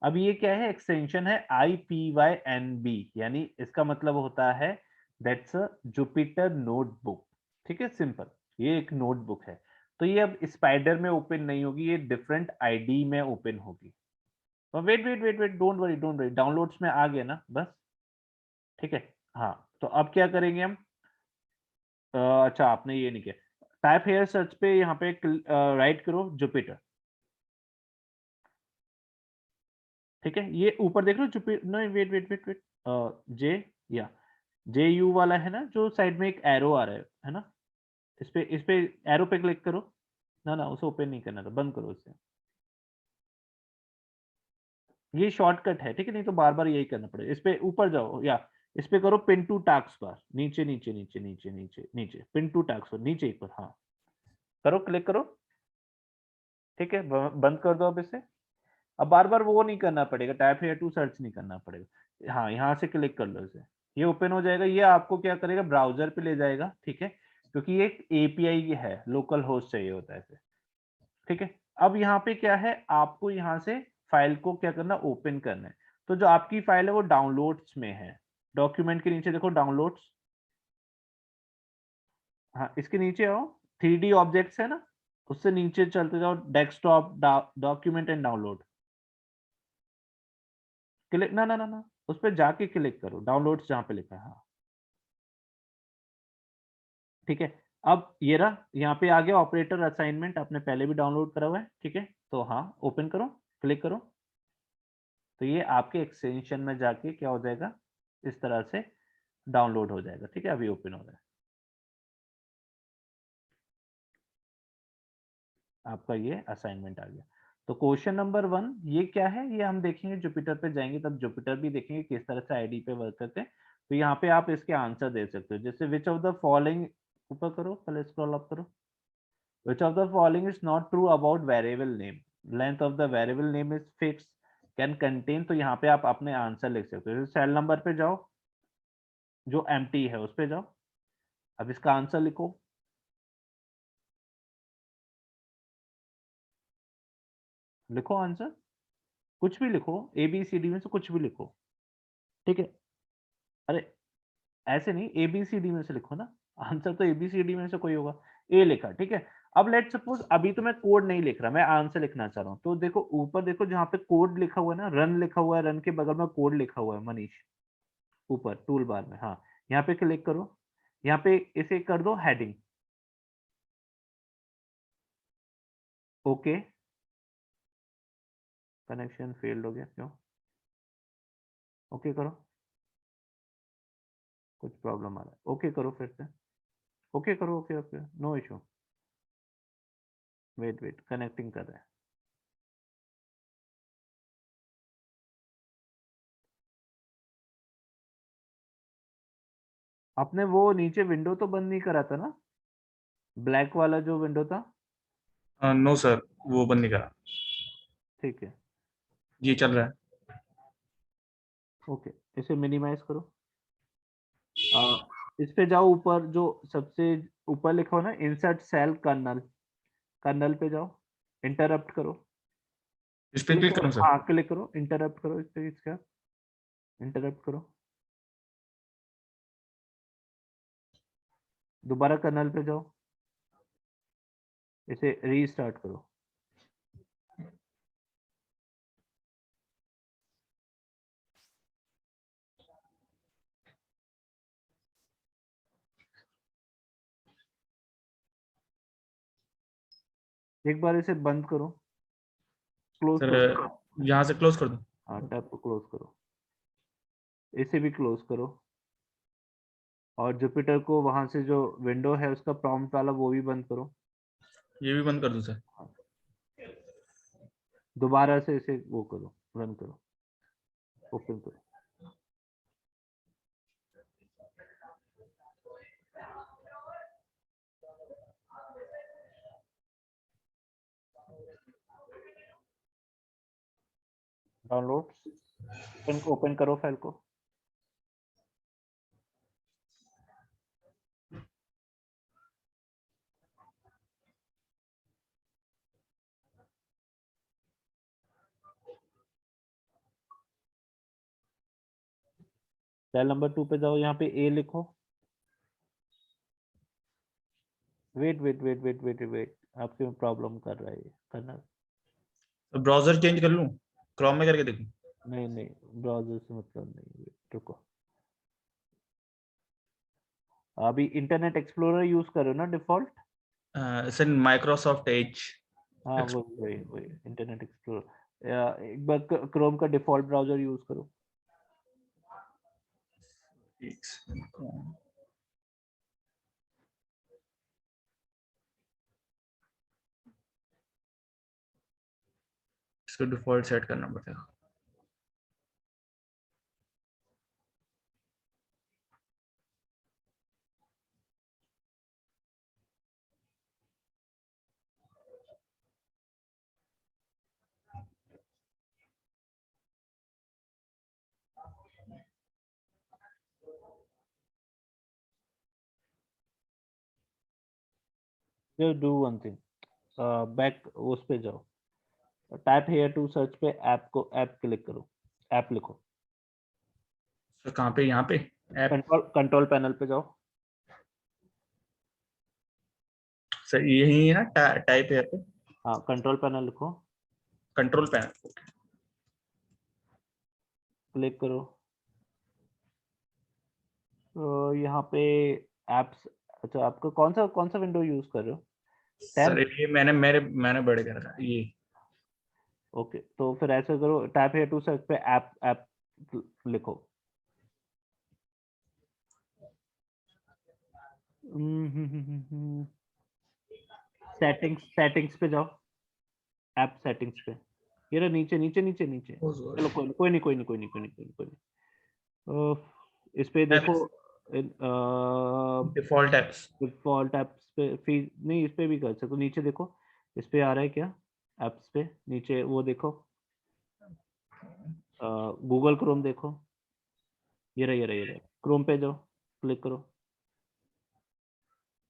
अब ये क्या है, एक्सटेंशन है IPYNB, यानी इसका मतलब होता है दैट्स अ जुपिटर नोटबुक, ठीक है, सिंपल। ये एक नोटबुक है, तो ये अब स्पाइडर में ओपन नहीं होगी, ये डिफरेंट आईडी में ओपन होगी। Wait wait wait wait, don't worry don't worry, downloads में आ गया ना, बस, ठीक है। हाँ, तो अब क्या करेंगे हम, अच्छा आपने ये नहीं किया, टाइप हेयर सर्च पे यहाँ पे राइट करो जुपिटर, ठीक है। ये ऊपर देख लो जुपिटर, नहीं वेट वेट वेट वेट, जे, या JU वाला है ना, जो साइड में एक एरो आ रहा है ना, इस पे एरो पे क्लिक करो। ना ना, उसे ओपन नहीं करना था, बंद करो उसे। ये शॉर्टकट है, ठीक है, नहीं तो बार बार यही करना पड़ेगा। इस पे ऊपर जाओ, या इस पे करो पिन टू टास्क बार, नीचे नीचे नीचे नीचे नीचे नीचे, पिन टू टास्क बार नीचे एक बार, हाँ करो, क्लिक करो, ठीक है। बंद कर दो अब इसे। अब बार बार वो नहीं करना पड़ेगा, टाइप हेयर टू सर्च नहीं करना पड़ेगा। हाँ, यहाँ से क्लिक कर लो इसे, ये ओपन हो जाएगा। ये आपको क्या करेगा, ब्राउजर पे ले जाएगा, ठीक है, क्योंकि ये एक API है, लोकल होस्ट चाहिए होता है इसे, ठीक है। अब यहाँ पे क्या है, आपको यहाँ से फाइल को क्या करना, ओपन करना है। तो जो आपकी फाइल है वो डाउनलोड्स में है, डॉक्यूमेंट के नीचे देखो डाउनलोड्स, हाँ इसके नीचे आओ, 3D ऑब्जेक्ट्स है ना, उससे नीचे चलते जाओ, desktop, document and download, click, ना ना ना ना, उस पर जाके क्लिक करो, डाउनलोड्स जहाँ पे लिखा है, हाँ ठीक है। अब ये रहा, यहाँ पे आ गया ऑपरेटर असाइनमेंट, आपने पहले भी डाउनलोड करा हुआ है, ठीक है। तो हाँ, ओपन करो, क्लिक करो, तो ये आपके एक्सटेंशन में जाके क्या हो जाएगा, इस तरह से डाउनलोड हो जाएगा, ठीक है। अभी ओपन हो रहा है, आपका ये असाइनमेंट आ गया। तो क्वेश्चन नंबर 1 ये क्या है, ये हम देखेंगे जुपिटर पे जाएंगे तब जुपिटर भी देखेंगे किस तरह से आईडी पे वर्क करते हैं। तो यहाँ पे आप इसके आंसर दे सकते हो, जैसे विच ऑफ द फॉलोइंग, ऊपर करो, पहले स्क्रॉल अप करो, which of the following is not true about variable name, length of the variable name is fixed, can contain, तो यहाँ पे आप अपने आंसर लिख सकते हो। सेल नंबर पे जाओ, जो एम्प्टी है उस पे जाओ, अब इसका आंसर लिखो, लिखो आंसर, कुछ भी लिखो, ABCD में से कुछ भी लिखो, ठीक है। अरे ऐसे नहीं, ABCD में से लिखो ना, आंसर तो ABCD में से कोई होगा। ए लिखा, ठीक है। अब लेट सपोज अभी तो मैं कोड नहीं लिख रहा, मैं आंसर लिखना चाह रहा हूँ, तो देखो ऊपर देखो जहाँ पे कोड लिखा हुआ है ना, रन लिखा हुआ है, रन के बगल में कोड लिखा हुआ है मनीष, ऊपर टूल बार में, हाँ यहाँ पे क्लिक करो, यहाँ पे इसे कर दो हेडिंग, ओके, कनेक्शन फेल्ड हो गया क्यों, ओके करो, कुछ प्रॉब्लम आ रहा है, ओके करो फिर से, ओके करो, okay okay, no issue. Wait connecting कर रहे हैं। आपने वो नीचे विंडो तो बंद नहीं करा था ना, ब्लैक वाला जो विंडो था? नो सर, वो बंद नहीं करा, ठीक है, ये चल रहा है। ओके, इसे मिनिमाइज करो। इस पे जाओ, ऊपर जो सबसे ऊपर लिखो ना, इंसर्ट सेल कर्नल, कर्नल पे जाओ, इंटरप्ट करो। इस पे क्लिक करूं सर? हाँ क्लिक करो, इंटरप्ट करो, इस पे इसका इंटरप्ट करो, दोबारा कर्नल पे जाओ, इसे रीस्टार्ट करो। एक बार इसे बंद करो, क्लोज सर करो। यहाँ से क्लोज कर दूं? हाँ, टैब को क्लोज करो, इसे भी क्लोज करो, और जुपिटर को वहां से जो विंडो है उसका प्रॉम्प्ट वाला वो भी बंद करो। ये भी बंद कर दूं सर? दोबारा से इसे वो करो, रन करो, ओपन करो। डाउनलोड, ओपन करो फाइल को। सेल नंबर 2 पे जाओ, यहाँ पे ए लिखो। वेट, आपके में प्रॉब्लम कर रहा है ये करना। तो ब्राउजर चेंज कर लूं, क्रोम में करके देखूं? नहीं, ब्राउजर से मतलब नहीं, रुको। अभी इंटरनेट एक्सप्लोरर यूज करो ना डिफॉल्ट। Sir Microsoft Edge. हाँ, वही इंटरनेट एक्सप्लोरर। एक बार क्रोम का डिफॉल्ट ब्राउजर यूज करो। इसको डिफॉल्ट सेट करना पड़ेगा। डू वन थिंग, बैक उस पे जाओ, टाइप हेयर टू सर्च पे ऐप क्लिक करो, ऐप लिखो। सर कहाँ पे? यहाँ पे ऐप? कंट्रोल पैनल पे जाओ। सर यही है ना, टाइप है पे? हाँ, कंट्रोल पैनल लिखो, कंट्रोल पैनल, क्लिक करो। तो यहाँ पे एप्स, अच्छा आपको कौन सा विंडो यूज कर रहे हो? सर 10? ये मैंने बड़े कर रखा है ये। ओके, तो फिर ऐसा करो, टाइप हेयर टू सर्च पे ऐप ऐप लिखो। सेटिंग्स पे जाओ, ऐप सेटिंग्स पे, ये रहा नीचे। चलो कोई नहीं। इस पे देखो, डिफॉल्ट एप्स। डिफॉल्ट एप्स पे फीड नहीं, इस पे भी कर सकते हो, नीचे देखो, इस पे आ रहा है क्या, एप्स पे नीचे वो देखो, गूगल क्रोम देखो, ये रहा क्रोम पे जाओ, क्लिक करो।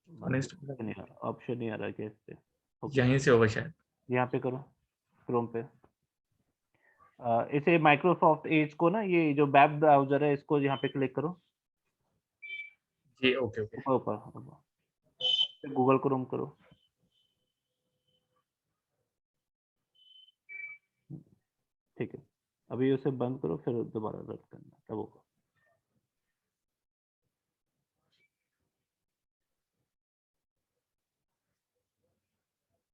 ऑप्शन नहीं आ रहा क्या इस पे? ओके, यहीं से होगा शायद। यहाँ पे करो, क्रोम पे। इसे माइक्रोसॉफ्ट एज को ना, ये जो वेब ब्राउजर है इसको यहाँ पे क्लिक करो, जी ओके ओके। ऊपर गूगल क्रोम करो। ठीक है, अभी उसे बंद करो, फिर दोबारा रन करना, तब होगा।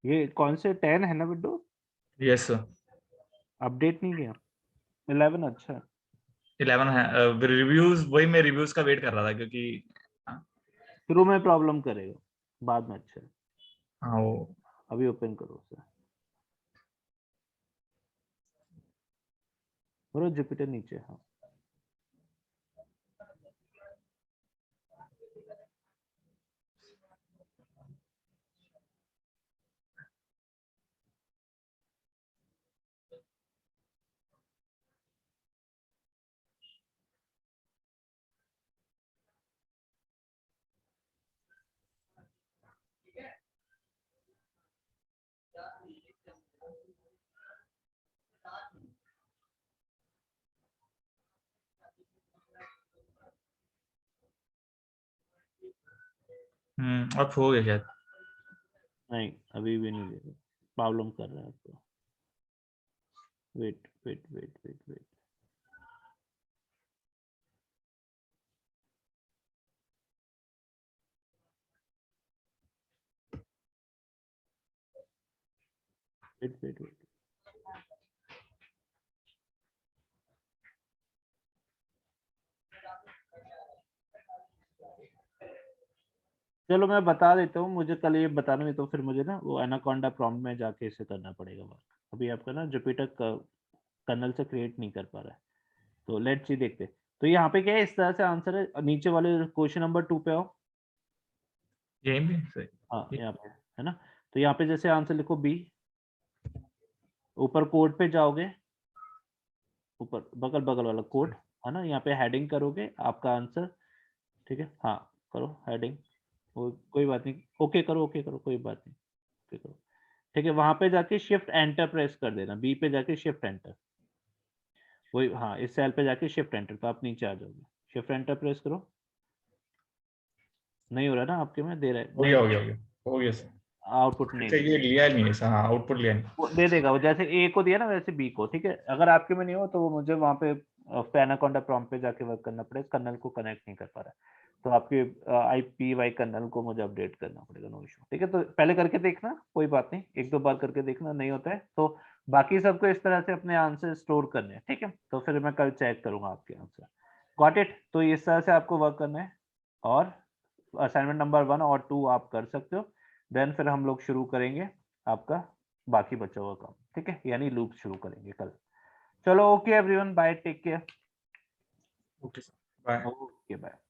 ये कौन से 10 है ना विंडो? Yes sir. अपडेट नहीं किया? 11 अच्छा है। 11 है। रिव्यूज, वही मैं रिव्यूज का वेट कर रहा था क्योंकि शुरू में प्रॉब्लम करेगा, बाद में अच्छा है। हाँ वो अभी ओपन करो उसे, करो जुपिटर नीचे। हाँ अब हो गया शायद। नहीं अभी भी नहीं दे रहा, प्रॉब्लम कर रहा है आपको। Wait wait wait wait wait, wait wait wait. चलो मैं बता देता हूँ, मुझे कल ये बताना, नहीं तो फिर मुझे ना वो एनाकोंडा प्रॉम्प्ट में जाके इसे करना पड़ेगा वर्क। अभी आपका ना जुपिटर कर्नल से क्रिएट नहीं कर पा रहा है, तो लेट्स सी देखते। तो यहाँ पे क्या है, इस तरह से आंसर है। नीचे वाले क्वेश्चन नंबर 2 पे आओ। यहीं पे सही। हाँ यहाँ पे है ना, तो यहाँ पे जैसे आंसर लिखो बी, ऊपर कोड पे जाओगे, ऊपर बगल बगल वाला कोड है ना, यहाँ पे हेडिंग करोगे आपका आंसर। ठीक है, हाँ करो हेडिंग, कोई बात नहीं, ओके करो, ओके करो, कोई बात नहीं, ओके करो। ठीक है, वहां पे जाके शिफ्ट एंटर प्रेस कर देना, बी पे जाके शिफ्ट एंटर, वही हाँ इस सेल पे जाके शिफ्ट एंटर, तो आप नीचे आ जाओगे। शिफ्ट एंटर प्रेस करो, नहीं हो रहा ना आपके में, दे रहा हो गया हो गया हो गया हो गया सर। आउटपुट नहीं अच्छा दे ये लिया नहीं है सर, हाँ आउटपुट लिया नहीं। वो दे देगा, वो जैसे ए को दिया ना वैसे बी को। ठीक है, अगर आपके में नहीं हो तो वो मुझे वहां पे एनाकोंडा प्रॉम्प्ट पे जाके वर्क करना पड़ेगा, कर्नल को कनेक्ट नहीं कर पा रहा है, तो आपके IPY कर्नल को मुझे अपडेट करना पड़ेगा, नो इशू। ठीक है, तो पहले करके देखना, कोई बात नहीं, एक दो बार करके देखना, नहीं होता है तो बाकी सबको इस तरह से अपने आंसर स्टोर करने हैं। ठीक है, तो फिर मैं कल चेक करूंगा आपके आंसर। Got it? तो इस तरह से आपको वर्क करना है, और असाइनमेंट नंबर 1 और 2 आप कर सकते हो। देन फिर हम लोग शुरू करेंगे आपका बाकी बचा हुआ काम। ठीक है, यानी लूप शुरू करेंगे कल। चलो okay everyone, bye, take care. Okay sir bye. Okay bye.